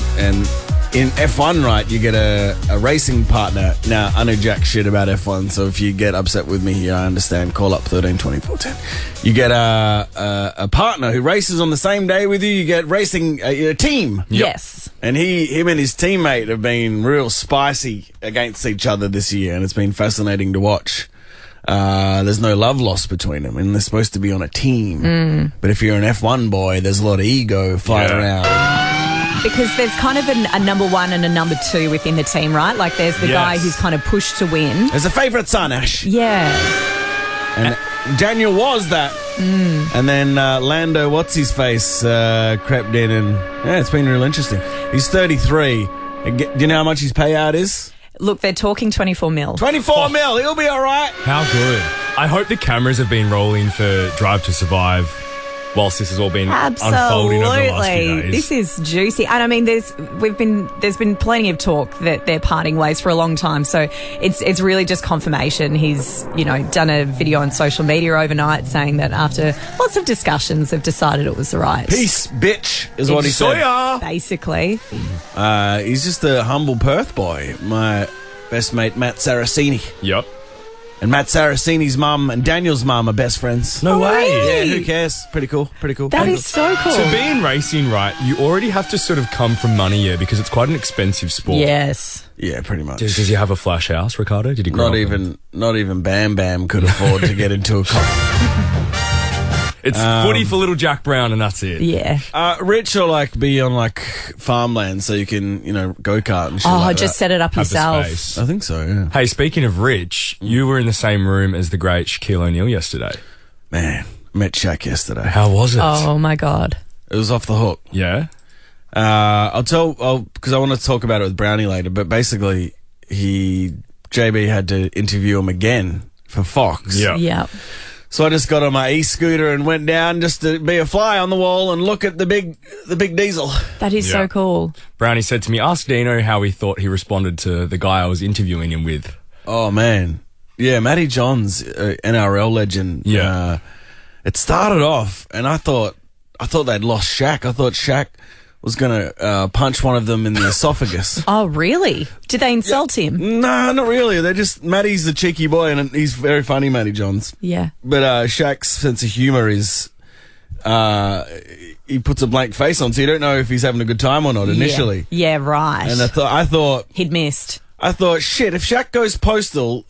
in F1, right, you get a racing partner. Now, I know jack shit about F1, so if you get upset with me here, I understand. Call up 13 24 10. You get a partner who races on the same day with you. You get racing a team. Yes. And him and his teammate have been real spicy against each other this year, and it's been fascinating to watch. There's no love lost between them, and they're supposed to be on a team. But if you're an F1 boy, there's a lot of ego flying around. Because there's kind of a number one and a number two within the team, right? Like there's the guy who's kind of pushed to win. There's a favourite son, Ash. Yeah. And Daniel was that. And then Lando, what's his face, crept in, and it's been real interesting. He's 33. Do you know how much his payout is? Look, they're talking 24 mil. 24 mil. He'll be all right. How good. I hope the cameras have been rolling for Drive to Survive whilst this has all been unfolding over the last few days. This is juicy. And I mean, there's been plenty of talk that they're parting ways for a long time. So it's really just confirmation. He's, done a video on social media overnight saying that after lots of discussions, they've decided it was the right. Peace, bitch, is what he said. Basically. He's just a humble Perth boy. My best mate, Matt Saraceni. Yep. And Matt Saraceni's mum and Daniel's mum are best friends. No way. Yeah, who cares? Pretty cool. That is so cool. To be in racing, right, you already have to sort of come from money here because it's quite an expensive sport. Yes. Yeah, pretty much. Does he have a flash house, Ricardo? Did he grow up Not even Bam Bam could afford to get into a car. It's footy for little Jack Brown and that's it. Yeah. Rich or be on farmland so you can, go-kart and shit like just that. set it up Have the yourself. space. I think so, yeah. Hey, speaking of Rich, you were in the same room as the great Shaquille O'Neal yesterday. Man, met Shaq yesterday. How was it? Oh my God. It was off the hook. Yeah? because I want to talk about it with Brownie later, but basically JB had to interview him again for Fox. Yeah. Yeah. So I just got on my e-scooter and went down just to be a fly on the wall and look at the big diesel. That is so cool. Brownie said to me, ask Dino how he thought he responded to the guy I was interviewing him with. Oh, man. Yeah, Matty Johns, NRL legend. Yeah. It started off, and I thought they'd lost Shaq. I thought Shaq was going to punch one of them in the esophagus. Oh, really? Did they insult him? No, not really. Matty's the cheeky boy, and he's very funny, Matty Johns. Yeah. But Shaq's sense of humour is, he puts a blank face on, so you don't know if he's having a good time or not initially. Yeah, right. And I thought he'd missed. I thought, shit, if Shaq goes postal,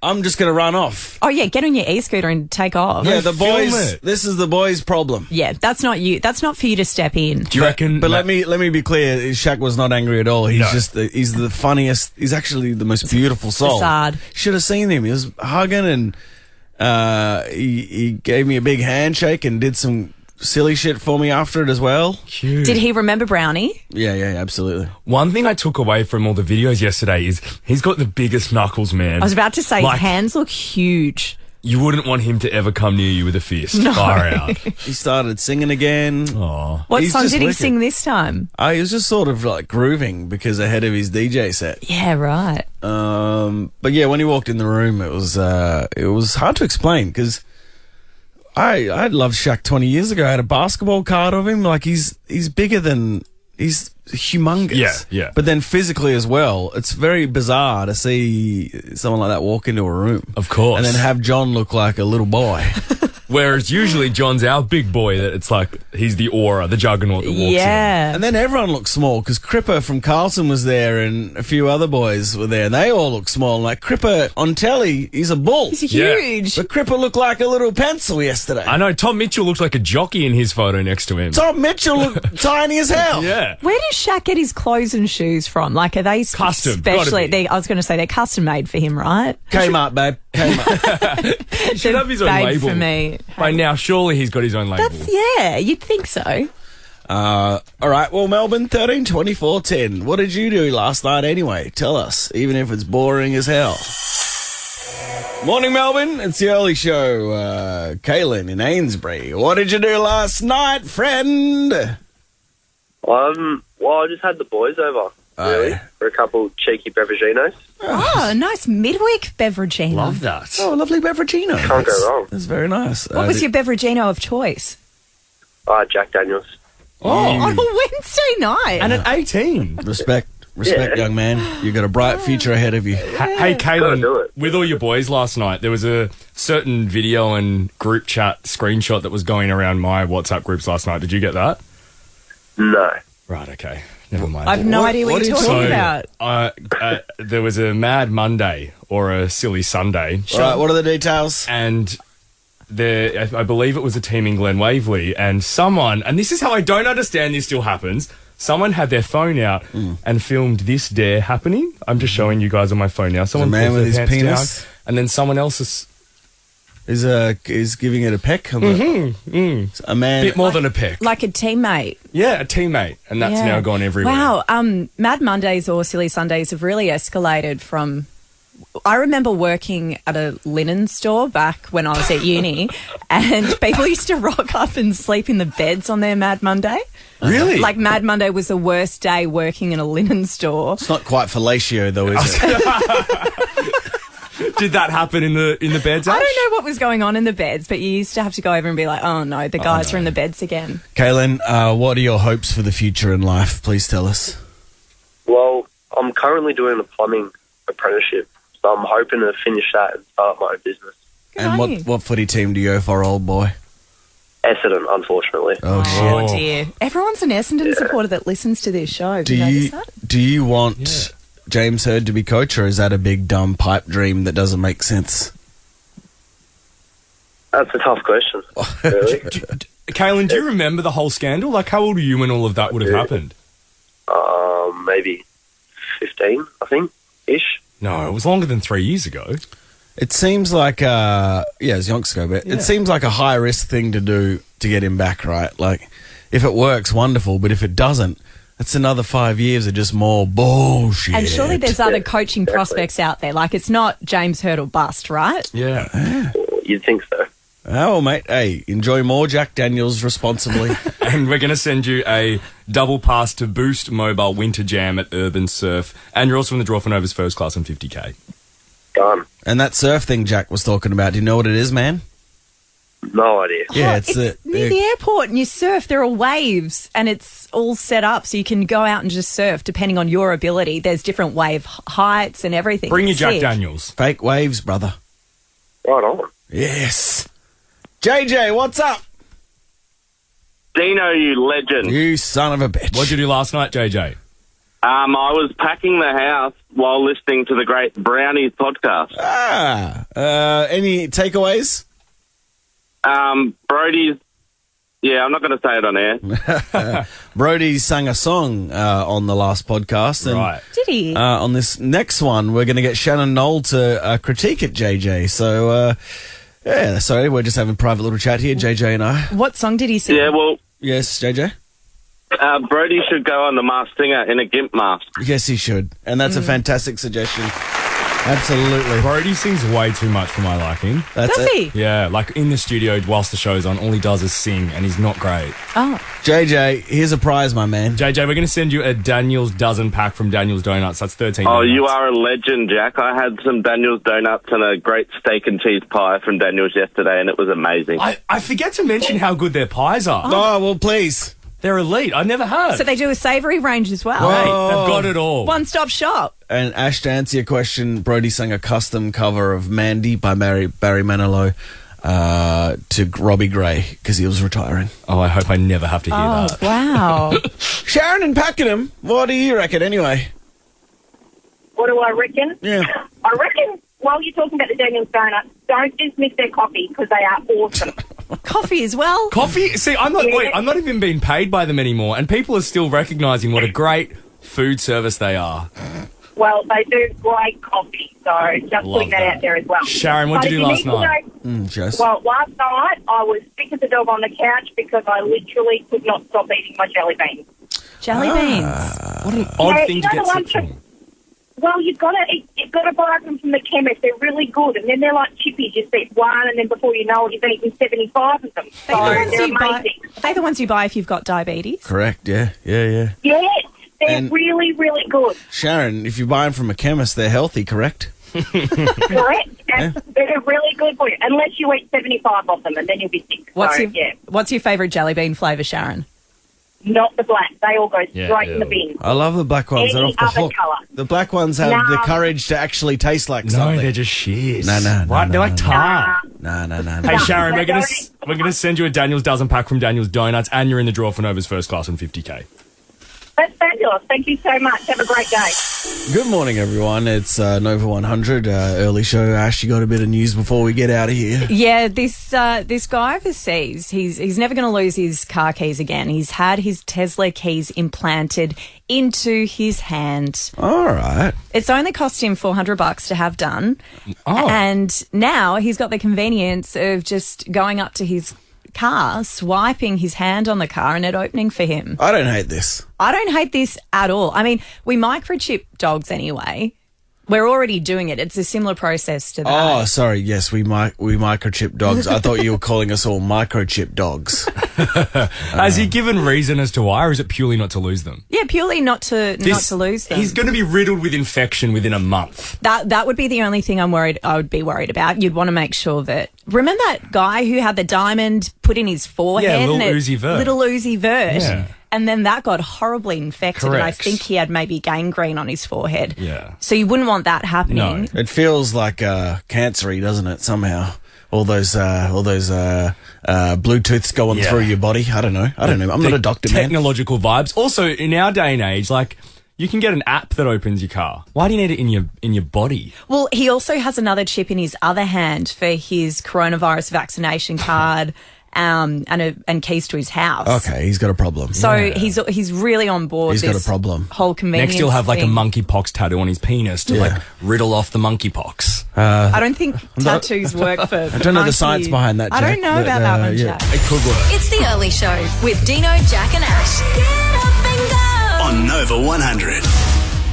I'm just going to run off. Oh, yeah, get on your e-scooter and take off. Yeah, the boys, this is the boys' problem. Yeah, that's not you. That's not for you to step in. Do you reckon? But let me be clear, Shaq was not angry at all. He's he's the funniest. He's actually the most beautiful soul. Facade. Should have seen him. He was hugging and he gave me a big handshake and did some silly shit for me after it as well. Cute. Did he remember Brownie? Yeah, absolutely. One thing I took away from all the videos yesterday is he's got the biggest knuckles, man. I was about to say, his hands look huge. You wouldn't want him to ever come near you with a fist. No. Far out. He started singing again. Aww. What He's song just did he wicked. sing this time? He was just sort of grooving because ahead of his DJ set. Yeah, right. But yeah, when he walked in the room, it was hard to explain because I loved Shaq 20 years ago. I had a basketball card of him. He's bigger than, he's humongous. Yeah. But then physically as well, it's very bizarre to see someone like that walk into a room. Of course. And then have John look like a little boy. Whereas usually John's our big boy that it's like he's the aura, the juggernaut that walks in. Yeah. And then everyone looked small because Cripper from Carlton was there and a few other boys were there and they all looked small. Like Cripper on telly, he's a bull. He's huge. But Cripper looked like a little pencil yesterday. I know, Tom Mitchell looked like a jockey in his photo next to him. Tom Mitchell looked tiny as hell. Yeah. Where does Shaq get his clothes and shoes from? Are they Custom, specially? gotta be. I was going to say they're custom made for him, right? Kmart, babe. Kmart. He should have his own Babe label. for me. By now, surely he's got his own label. You'd think so. All right, well, Melbourne, 13 24 10. What did you do last night anyway? Tell us, even if it's boring as hell. Morning, Melbourne. It's the early show. Kaylin in Ainsbury. What did you do last night, friend? Well, I just had the boys over, really, for a couple cheeky beveraginos. Oh, nice midweek beveragino. Love that. Oh, lovely beveragino. Can't go wrong. That's very nice. What was your beveragino of choice? Jack Daniels. Oh, on a Wednesday night. And at 18. Respect. Respect, Yeah. young man. You've got a bright future ahead of you. Hey, Gotta do Kaylin, it. with all your boys last night, there was a certain video and group chat screenshot that was going around my WhatsApp groups last night. Did you get that? No. Right, okay. Never mind. I've no idea what you're talking about. There was a Mad Monday or a Silly Sunday. All right, what are the details? And I believe it was a team in Glen Waverley, and someone, and this is how I don't understand this still happens, someone had their phone out and filmed this dare happening. I'm just showing you guys on my phone now. Someone man pulls with their his pants penis? down, and then someone else Is giving it a peck? A man. bit more than a peck. Like a teammate. Yeah, a teammate, and that's now gone everywhere. Wow. Mad Mondays or Silly Sundays have really escalated from... I remember working at a linen store back when I was at uni, and people used to rock up and sleep in the beds on their Mad Monday. Really? Like Mad Monday was the worst day working in a linen store. It's not quite fellatio, though, is it? Did that happen in the beds? I Ash? don't know what was going on in the beds, but you used to have to go over and be like, oh no, the guys are in the beds again. Kaylin, what are your hopes for the future in life? Please tell us. Well, I'm currently doing a plumbing apprenticeship, so I'm hoping to finish that and start my own business. Good And on you. what footy team do you go for, old boy? Essendon, unfortunately. Oh, Oh shit. dear. Everyone's an Essendon supporter that listens to this show. Do you notice you that? do you want James Hird to be coach, or is that a big dumb pipe dream that doesn't make sense? That's a tough question, really. Kaylin, do you remember the whole scandal? Like, how old were you when all of that would have happened? Maybe 15, I think, ish. No, it was longer than 3 years ago. It seems like, it was yonks ago, but it seems like a high risk thing to do to get him back, right? Like, if it works, wonderful, but if it doesn't, it's another 5 years of just more bullshit. And surely there's other coaching prospects out there. Like, it's not James Hird or bust, right? Yeah. You'd think so. Oh, mate, hey, enjoy more Jack Daniels responsibly. And we're going to send you a double pass to Boost Mobile Winter Jam at Urban Surf. And you're also in the draw for Nova's first class on 50K. Done. And that surf thing Jack was talking about, do you know what it is, man? No idea. Yeah, It's near the airport and you surf. There are waves and it's all set up so you can go out and just surf depending on your ability. There's different wave heights and everything. Bring your It's Jack sick. Daniels. Fake waves, brother. Right on. Yes. JJ, what's up? Dino, you legend. You son of a bitch. What'd you do last night, JJ? I was packing the house while listening to the great Brownies podcast. Any takeaways? Brodie's, I'm not going to say it on air. Brodie sang a song on the last podcast. And, Right. Did he? on this next one, we're going to get Shannon Knoll to critique it, JJ. So, sorry, we're just having a private little chat here, JJ and I. What song did he sing? Yeah, well, Yes, JJ? Brodie should go on The Masked Singer in a gimp mask. Yes, he should. And that's a fantastic suggestion. Absolutely. Brodie sings way too much for my liking. That's Does it. he? Yeah, like in the studio whilst the show's on, all he does is sing, and he's not great. Oh. JJ, here's a prize, my man. JJ, we're going to send you a Daniel's dozen pack from Daniel's Donuts. That's 13 Oh, donuts. you are a legend, Jack. I had some Daniel's donuts and a great steak and cheese pie from Daniel's yesterday, and it was amazing. I forget to mention how good their pies are. Oh, well, please. They're elite. I never have. So they do a savoury range as well. Hey, they've got it all. One-stop shop. And Ash, to answer your question, Brodie sang a custom cover of Mandy by Barry Manilow to Robbie Gray because he was retiring. Oh, I hope I never have to hear Oh, that. wow. Sharon and Pakenham, what do you reckon anyway? What do I reckon? Yeah. I reckon while you're talking about the Daniel's Donuts, don't dismiss their coffee because they are awesome. Coffee as well. Coffee? See, I'm not even being paid by them anymore, and people are still recognising what a great food service they are. Well, they do great coffee, so just Love putting that that. out there as well. Sharon, what But did you if do last need to night? know- Jess. Well, last night I was sick as a dog on the couch because I literally could not stop eating my jelly beans. Jelly beans. What an odd Yeah, thing you to know get the sick ones from- from. Well, you've got to buy them from the chemist. They're really good, and then they're like chippies. You eat one, and then before you know it, you've eaten 75 of them. So they're amazing. Are they the ones you buy if you've got diabetes? Correct, yeah. Yes, they're And- really, really good. Sharon, if you buy them from a chemist, they're healthy, correct? Correct. And they're really good for you, unless you eat 75 of them, and then you'll be sick. What's so, your What's your favourite jelly bean flavour, Sharon? not the black. They all go straight in the bin. I love the black ones. They're Any off the other hook. colour. The black ones have the courage to actually taste like something. No, they're just shit. No. Right, they're like tar. No. Hey, Sharon, we're gonna send you a Daniel's dozen pack from Daniel's Donuts, and you're in the draw for Nova's first class on 50K. That's fabulous. Thank you so much. Have a great day. Good morning, everyone. It's Nova 100 early show. Ash, you got a bit of news before we get out of here? Yeah, this guy overseas, he's never going to lose his car keys again. He's had his Tesla keys implanted into his hand. All right. It's only cost him $400 to have done. Oh. And now he's got the convenience of just going up to his car, swiping his hand on the car and it opening for him. I don't hate this. I don't hate this at all. I mean, we microchip dogs anyway. We're already doing it. It's a similar process to that. Oh, sorry. Yes, we microchip dogs. I thought you were calling us all microchip dogs. Has he given reason as to why, or is it purely not to lose them? Yeah, purely not to lose them. He's going to be riddled with infection within a month. That would be the only thing I would be worried about. You'd want to make sure that. Remember that guy who had the diamond put in his forehead? Yeah, little and Uzi Vert. Little Uzi Vert. Yeah. And then that got horribly infected. Correct. And I think he had maybe gangrene on his forehead. Yeah. So you wouldn't want that happening. It feels like cancery, doesn't it? Somehow, all those Bluetooths going through your body. I don't know. I'm not a doctor, man. Technological vibes. Also, in our day and age, like, you can get an app that opens your car. Why do you need it in your body? Well, he also has another chip in his other hand for his coronavirus vaccination card. And keys to his house. Okay, he's got a problem. So he's really on board. He's this got a problem. Whole convenience. Next, he'll have like a thing. monkeypox tattoo on his penis to like riddle off the monkeypox. I don't think tattoos work for. I don't know the science behind that, Jack. I don't know about that one, Jack. It could work. It's the early show with Dino, Jack, and Ash. Get up and go. On Nova 100.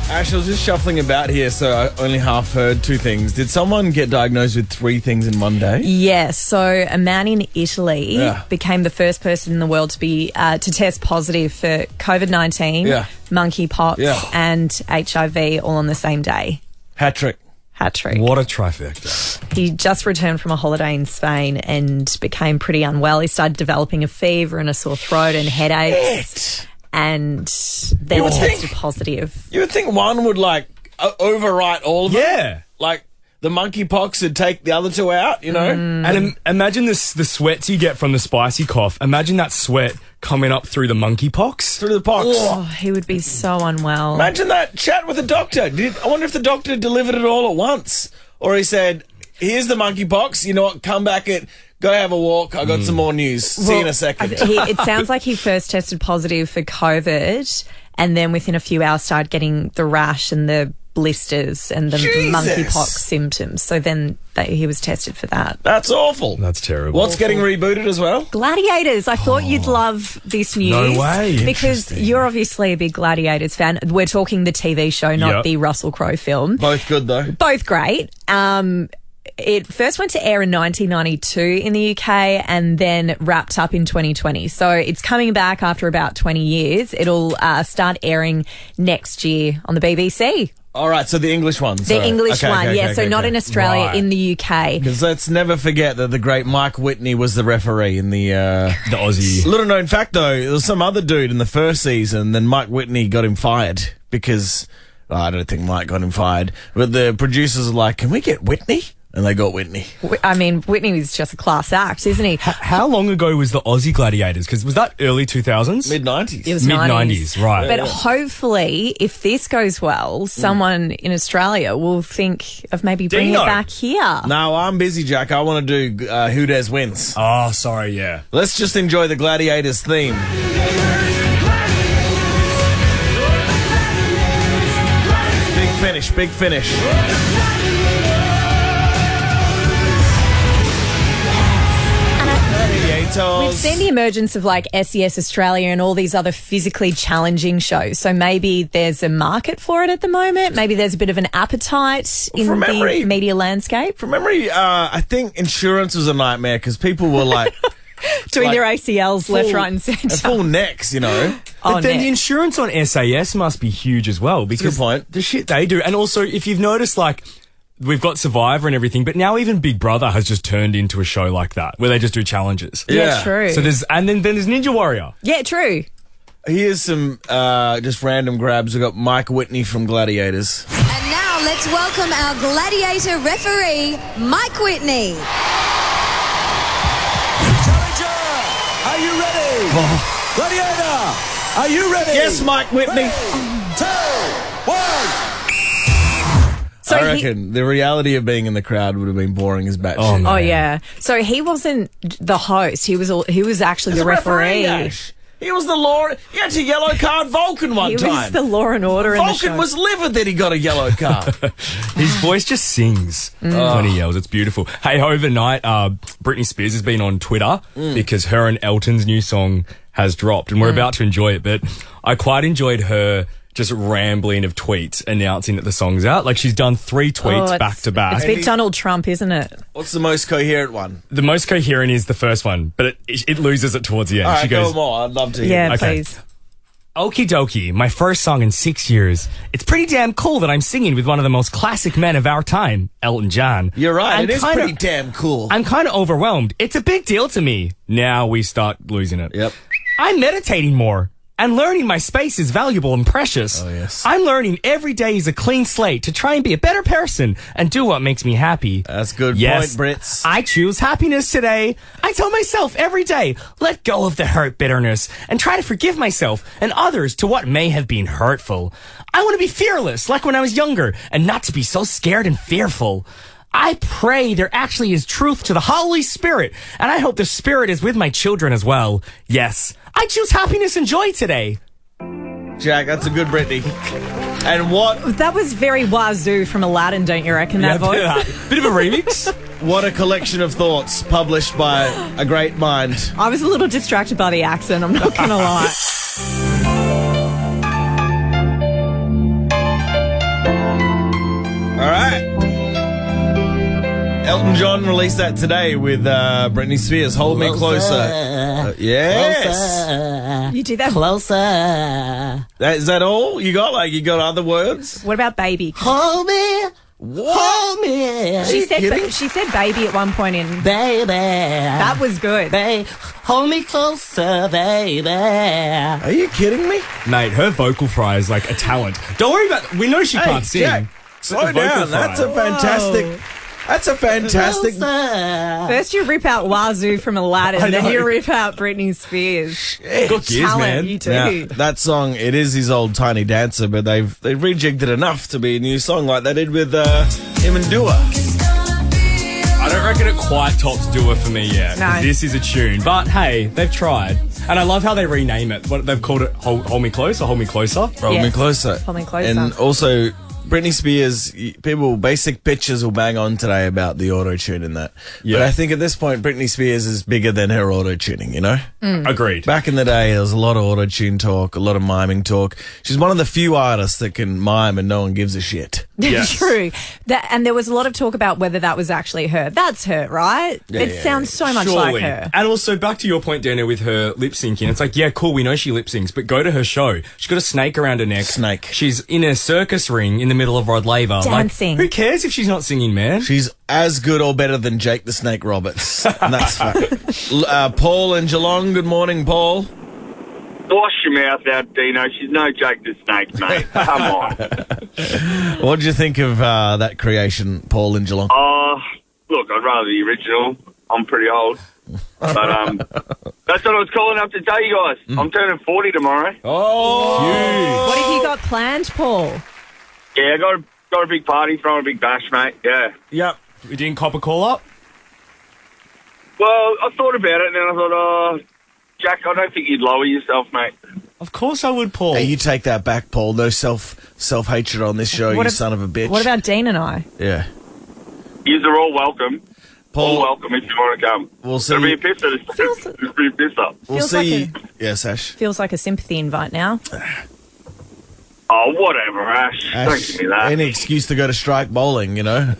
Ash, I was just shuffling about here, so I only half heard two things. Did someone get diagnosed with three things in one day? Yes. So a man in Italy Yeah. became the first person in the world to be to test positive for COVID-19, Yeah. monkeypox, Yeah. and HIV all on the same day. Hat trick. What a trifecta. He just returned from a holiday in Spain and became pretty unwell. He started developing a fever and a sore throat and headaches. And then tested positive. You would think one would like overwrite all of them. Yeah. Like the monkeypox would take the other two out, you know? And imagine the sweats you get from the spicy cough. Imagine that sweat coming up through the monkeypox. Through the pox. Oh, he would be so unwell. Imagine that chat with the doctor. I wonder if the doctor delivered it all at once. Or he said, here's the monkeypox. You know what? Come back go have a walk. I got some more news. See you in a second. It sounds like he first tested positive for COVID and then within a few hours started getting the rash and the blisters and the monkeypox symptoms. So then he was tested for that. That's awful. That's terrible. What's getting rebooted as well? Gladiators. I thought you'd love this news. No way. Because you're obviously a big Gladiators fan. We're talking the TV show, not the Russell Crowe film. Both good, though. Both great. It first went to air in 1992 in the UK and then wrapped up in 2020. So it's coming back after about 20 years. It'll start airing next year on the BBC. All right, so the English one. The English one, yeah. So not in Australia, in the UK. Because let's never forget that the great Mike Whitney was the referee in the Aussie. Little known fact, though, there was some other dude in the first season, then Mike Whitney got him fired because... I don't think Mike got him fired. But the producers are like, can we get Whitney? And they got Whitney. I mean, Whitney was just a class act, isn't he? How long ago was the Aussie Gladiators? Because was that early 2000s? Mid-90s. It was Mid-90s, right. But hopefully, if this goes well, someone in Australia will think of maybe bringing it back here. No, I'm busy, Jack. I want to do Who Dares Wins. Oh, sorry, yeah. Let's just enjoy the Gladiators theme. Big finish. We've seen the emergence of like SES Australia and all these other physically challenging shows. So maybe there's a market for it at the moment. Maybe there's a bit of an appetite in the media landscape. From memory, I think insurance was a nightmare because people were like... doing their ACLs left, right and centre. Full necks, you know. But then the insurance on SAS must be huge as well because the shit they do. And also, if you've noticed, like... We've got Survivor and everything, but now even Big Brother has just turned into a show like that, where they just do challenges. Yeah, true. So then there's Ninja Warrior. Yeah, true. Here's some just random grabs. We've got Mike Whitney from Gladiators. And now let's welcome our gladiator referee, Mike Whitney. Challenger, are you ready? Gladiator, are you ready? Yes, Mike Whitney. 3, 2, 1. So I reckon the reality of being in the crowd would have been boring as batshit. Oh yeah. So he wasn't the host. He was actually the referee. Ash. He was the law. He had to yellow card Vulcan one time. He was the law and order in the show. Vulcan was livid that he got a yellow card. His voice just sings when he yells. It's beautiful. Hey, overnight, Britney Spears has been on Twitter because her and Elton's new song has dropped, and we're about to enjoy it. But I quite enjoyed her just rambling of tweets announcing that the song's out. Like, she's done 3 tweets back to back. It's big Donald Trump, isn't it? What's the most coherent one? The most coherent is the first one, but it loses it towards the end. All right, she goes, go more. I'd love to hear. Yeah, please. Okie dokie, my first song in 6 years. It's pretty damn cool that I'm singing with one of the most classic men of our time, Elton John. You're right, it is pretty damn cool. I'm kind of overwhelmed. It's a big deal to me. Now we start losing it. Yep. I'm meditating more. And learning my space is valuable and precious. Oh, yes. I'm learning every day is a clean slate to try and be a better person and do what makes me happy. That's a good yes, point, Brits. I choose happiness today. I tell myself every day, let go of the hurt, bitterness, and try to forgive myself and others to what may have been hurtful. I want to be fearless like when I was younger and not to be so scared and fearful. I pray there actually is truth to the Holy Spirit, and I hope the Spirit is with my children as well. Yes, I choose happiness and joy today. Jack, that's a good Britney. And what? That was very wazoo from Aladdin, don't you reckon, that voice? Bit of a remix. What a collection of thoughts published by a great mind. I was a little distracted by the accent, I'm not going to lie. All right. Elton John released that today with Britney Spears. Hold Me Closer. Yes. Closer. You do that? Closer. Is that all you got? Like, you got other words? What about baby? Hold me. What? Hold me. She said baby at one point in... Baby. That was good. Baby. Hold me closer, baby. Are you kidding me? Mate, her vocal fry is like a talent. Don't worry about... We know she can't sing. Jack, slow down. That's a fantastic... Whoa. That's a fantastic... First you rip out Wazoo from Aladdin, then you rip out Britney Spears. Good talent, man. You do. Now, that song, it is his old Tiny Dancer, but they've rejigged it enough to be a new song like they did with him and Dua. I don't reckon it quite tops Dua for me yet. No. This is a tune. But hey, they've tried. And I love how they rename it. What they've called it, Hold Me Close or Hold Me Closer? Hold Me Closer. Hold Me Closer. And also... Britney Spears, basic bitches will bang on today about the auto-tune in that. Yeah. But I think at this point, Britney Spears is bigger than her auto-tuning, you know? Agreed. Back in the day, there was a lot of auto-tune talk, a lot of miming talk. She's one of the few artists that can mime and no one gives a shit. Yes. True. And there was a lot of talk about whether that was actually her. That's her, right? It sounds so much like her. And also, back to your point, Dana, with her lip syncing, it's like, yeah, cool, we know she lip syncs, but go to her show. She's got a snake around her neck. Snake. She's in a circus ring in the middle of Rod Laver. Dancing. Like, who cares if she's not singing, man? She's as good or better than Jake the Snake Roberts. And that's fact. Paul in Geelong. Good morning, Paul. Wash your mouth out, Dino. She's no Jake the Snake, mate. Come on. What did you think of that creation, Paul in Geelong? Look, I'd rather the original. I'm pretty old. But that's what I was calling up to tell you guys. I'm turning 40 tomorrow. Oh! What have you got planned, Paul? Yeah, I got a big party, throwing a big bash, mate. Yeah. Yep. We didn't cop a call up? Well, I thought about it, and then I thought, Jack, I don't think you'd lower yourself, mate. Of course I would, Paul. Hey, you take that back, Paul. No self-hatred on this show, you son of a bitch. What about Dean and I? Yeah. Yous are all welcome. Paul, all welcome if you want to come. We'll see. It'll be a pisser. It'll be a pisser. We'll see. Yes, Ash. Feels like a sympathy invite now. Oh, whatever, Ash. Don't give me that. Any excuse to go to strike bowling, you know.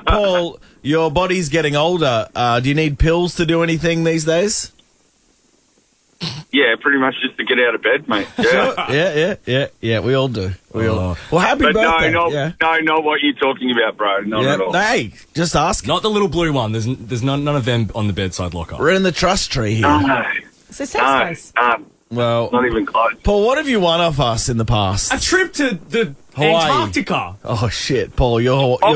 Paul, your body's getting older. Do you need pills to do anything these days? Yeah, pretty much just to get out of bed, mate. Yeah. Yeah. We all do. We all. Well, happy but birthday. No, not what you're talking about, bro. Not at all. Hey, just ask. Not the little blue one. There's none of them on the bedside locker. We're in the trust tree here. No. It's a safe space. Well, not even close. Paul, what have you won off us in the past? A trip to the Hawaii. Antarctica. Oh shit, Paul, you're I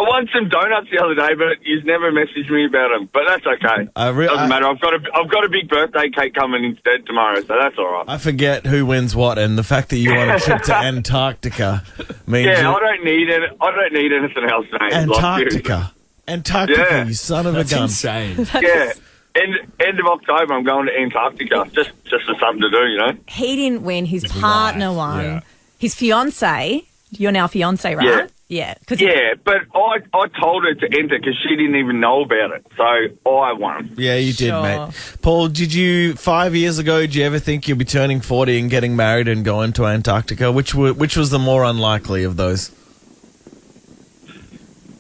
won some donuts the other day, but you've never messaged me about them. But that's okay. Doesn't matter. I've got a big birthday cake coming instead tomorrow, so that's all right. I forget who wins what, and the fact that you want a trip to Antarctica means Yeah, I don't need anything else, mate. Antarctica. Antarctica, Yeah. you son of That's a gun. insane. Yeah. End of October, I'm going to Antarctica. Just for something to do, you know. He didn't win. His partner won. yeah. His fiance. You're now fiance, right? Yeah. Yeah, but I told her to enter because she didn't even know about it. So I won. Yeah, you did, Sure. mate. Paul, 5 years ago, did you ever think you'd be turning 40 and getting married and going to Antarctica? Which was the more unlikely of those?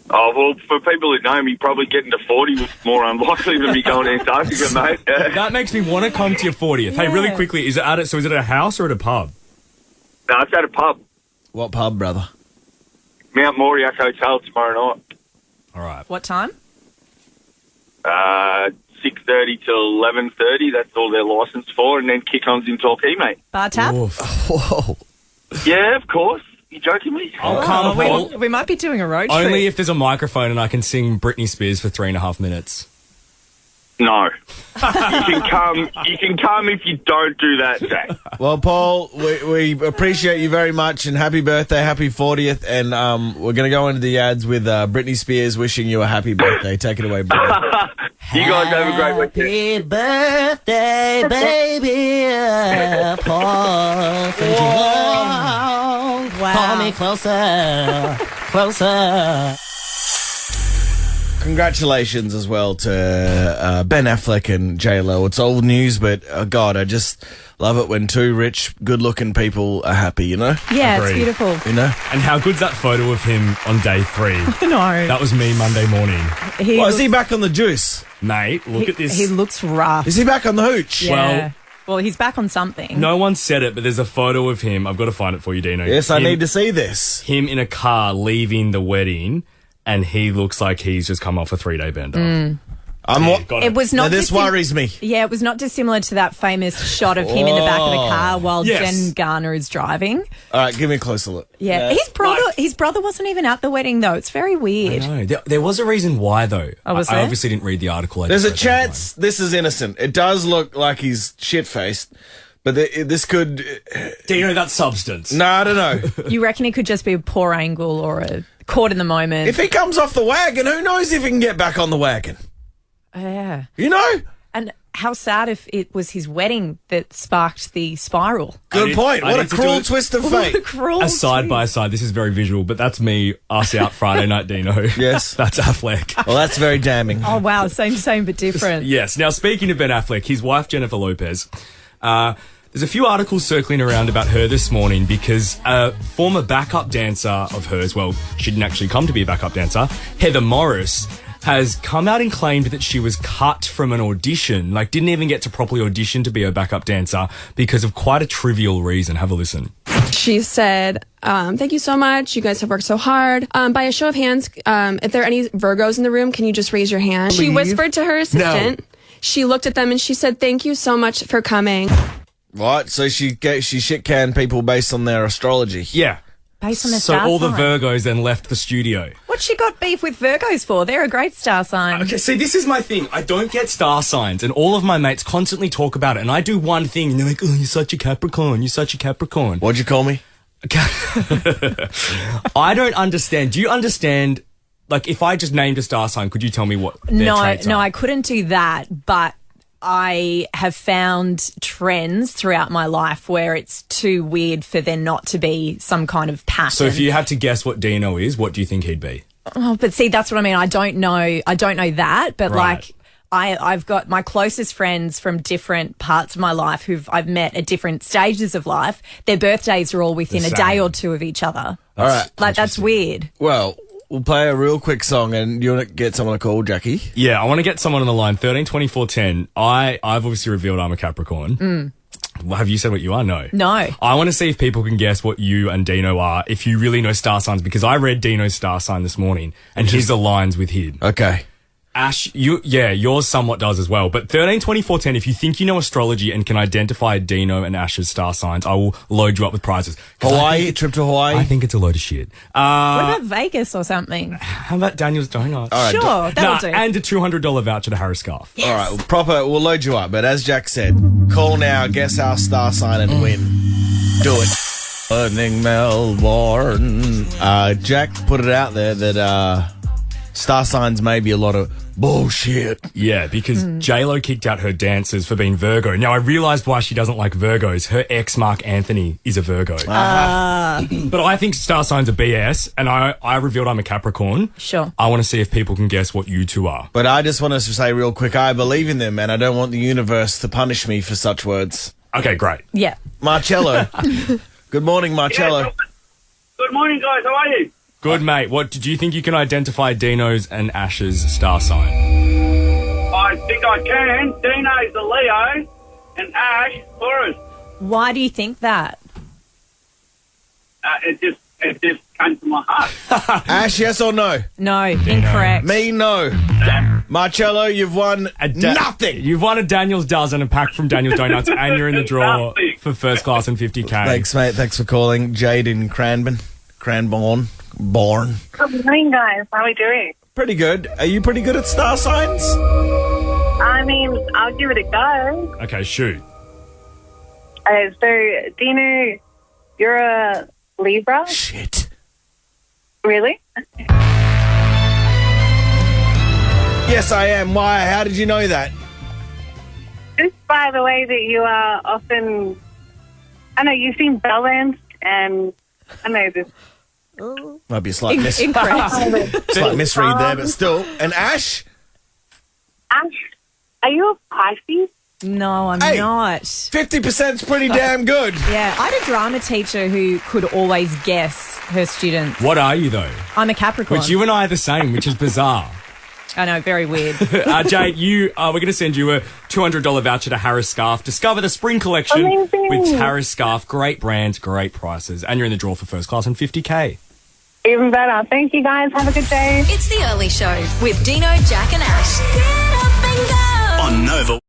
Oh, well, for people who know me, probably getting to 40 was more unlikely than me going to Antarctica, mate. That makes me want to come to your 40th. Hey, really quickly, is it at a house or at a pub? No, it's at a pub. What pub, brother? Mount Moriac Hotel tomorrow night. All right. What time? 6:30 till 11:30. That's all they're licensed for, and then kick-ons in Torquay, mate. Bar tab? Whoa. Yeah, of course. You joking me? I'll come, Paul. We might be doing a road trip. Only if there's a microphone and I can sing Britney Spears for 3.5 minutes. No. You can come if you don't do that, Jack. Well, Paul, we appreciate you very much, and happy birthday, happy 40th, and we're going to go into the ads with Britney Spears wishing you a happy birthday. Take it away, bro. You guys have a great weekend. Happy birthday, baby. Paul from Geelong. Call me closer, closer. Congratulations as well to Ben Affleck and J-Lo. It's old news, but God, I just love it when two rich, good-looking people are happy, you know? Yeah, Agreed. it's beautiful. You know? And how good's that photo of him on day 3? No. That was me Monday morning. Is he back on the juice? Mate, look at this. He looks rough. Is he back on the hooch? Yeah. Well, he's back on something. No one said it, but there's a photo of him. I've got to find it for you, Dino. Yes, I need to see this. Him in a car leaving the wedding, and he looks like he's just come off a 3-day bender. It was not. Now, this worries me. Yeah, it was not dissimilar to that famous shot of him in the back of the car while Jen Gardner is driving. All right, give me a closer look. Yeah, his brother wasn't even at the wedding though. It's very weird. I know. There was a reason why, though. Oh, was I there? obviously didn't read the article. There's a chance this is innocent. It does look like he's shit-faced, but this could... Do you know that substance? No, I don't know. You reckon it could just be a poor angle or a caught in the moment? If he comes off the wagon, who knows if he can get back on the wagon? Yeah. You know? And how sad if it was his wedding that sparked the spiral. Good point. What a cruel twist of fate. A side by side. This is very visual, but that's me, us out Friday night, Dino. Yes. That's Affleck. Well, that's very damning. Oh, wow. Same, but different. Yes. Now, speaking of Ben Affleck, his wife, Jennifer Lopez, there's a few articles circling around about her this morning because a former backup dancer of hers, well, she didn't actually come to be a backup dancer, Heather Morris, has come out and claimed that she was cut from an audition, like didn't even get to properly audition to be a backup dancer because of quite a trivial reason. Have a listen. She said, thank you so much. You guys have worked so hard. By a show of hands, if there are any Virgos in the room, can you just raise your hand? She whispered to her assistant. No. She looked at them and she said, thank you so much for coming. Right, so she shit-canned people based on their astrology. Yeah. Based on their So star all the sign. Virgos then left the studio. What's she got beef with Virgos for? They're a great star sign. Okay, see, this is my thing. I don't get star signs, and all of my mates constantly talk about it, and I do one thing, and they're like, oh, you're such a Capricorn, you're such a Capricorn. What'd you call me? I don't understand. Do you understand, like, if I just named a star sign, could you tell me what their traits are? No, I couldn't do that, but I have found trends throughout my life where it's too weird for there not to be some kind of pattern. So if you had to guess what Dino is, what do you think he'd be? Oh, but see, that's what I mean. I don't know that, but Right. I've got my closest friends from different parts of my life who I've met at different stages of life. Their birthdays are all within a day or two of each other. All right. Like, that's weird. Well, we'll play a real quick song, and you want to get someone to call, Jackie? Yeah, I want to get someone on the line. 13 24 10. I've obviously revealed I'm a Capricorn. Well, have you said what you are? No. No. I want to see if people can guess what you and Dino are, if you really know star signs, because I read Dino's star sign this morning, and his aligns with his. Okay. Ash, yours somewhat does as well. But 13, 24, 10, if you think you know astrology and can identify Dino and Ash's star signs, I will load you up with prizes. Trip to Hawaii? I think it's a load of shit. What about Vegas or something? How about Daniel's Donuts? All right, Sure, that'll do. And a $200 voucher to Harris Scarf. All right, we'll load you up. But as Jack said, call now, guess our star sign and win. Do it. Morning, Melbourne. Jack put it out there that star signs may be a lot of bullshit. Yeah, because J-Lo kicked out her dancers for being Virgo. Now, I realised why she doesn't like Virgos. Her ex, Mark Anthony, is a Virgo. But I think star signs are BS, and I revealed I'm a Capricorn. Sure. I want to see if people can guess what you two are. But I just want us to say real quick, I believe in them, and I don't want the universe to punish me for such words. Okay, great. Yeah. Marcello. Good morning, Marcello. Yeah, good morning, guys. How are you? Good, mate. What do you think you can identify Dino's and Ash's star sign? I think I can. Dino's a Leo and Ash, Taurus. Why do you think that? It just came to my heart. Ash, yes or no? No, incorrect. Me, no. Marcello, you've won nothing. You've won a Daniel's dozen, a pack from Daniel's Donuts, and you're in the draw for first class and 50K. Thanks, mate. Thanks for calling. Jade in Cranbourne. Good morning, guys. How are we doing? Pretty good. Are you pretty good at star signs? I mean, I'll give it a go. Okay, shoot. So, Dino, you're a Libra? Shit. Really? Yes, I am. Why? How did you know that? Just by the way that you are often, I know, you seem balanced and I know this. Might be a slight misread there, but still. And Ash? Ash, are you a Pisces? No, I'm Hey, not. 50%'s pretty damn good. Yeah, I had a drama teacher who could always guess her students. What are you, though? I'm a Capricorn. Which you and I are the same, which is bizarre. I know, very weird. Jade, we're going to send you a $200 voucher to Harris Scarf. Discover the spring collection with Harris Scarf. Great brands, great prices. And you're in the draw for first class and 50K. Even better. Thank you, guys. Have a good day. It's the early show with Dino, Jack and Ash. Get up and go. On Nova.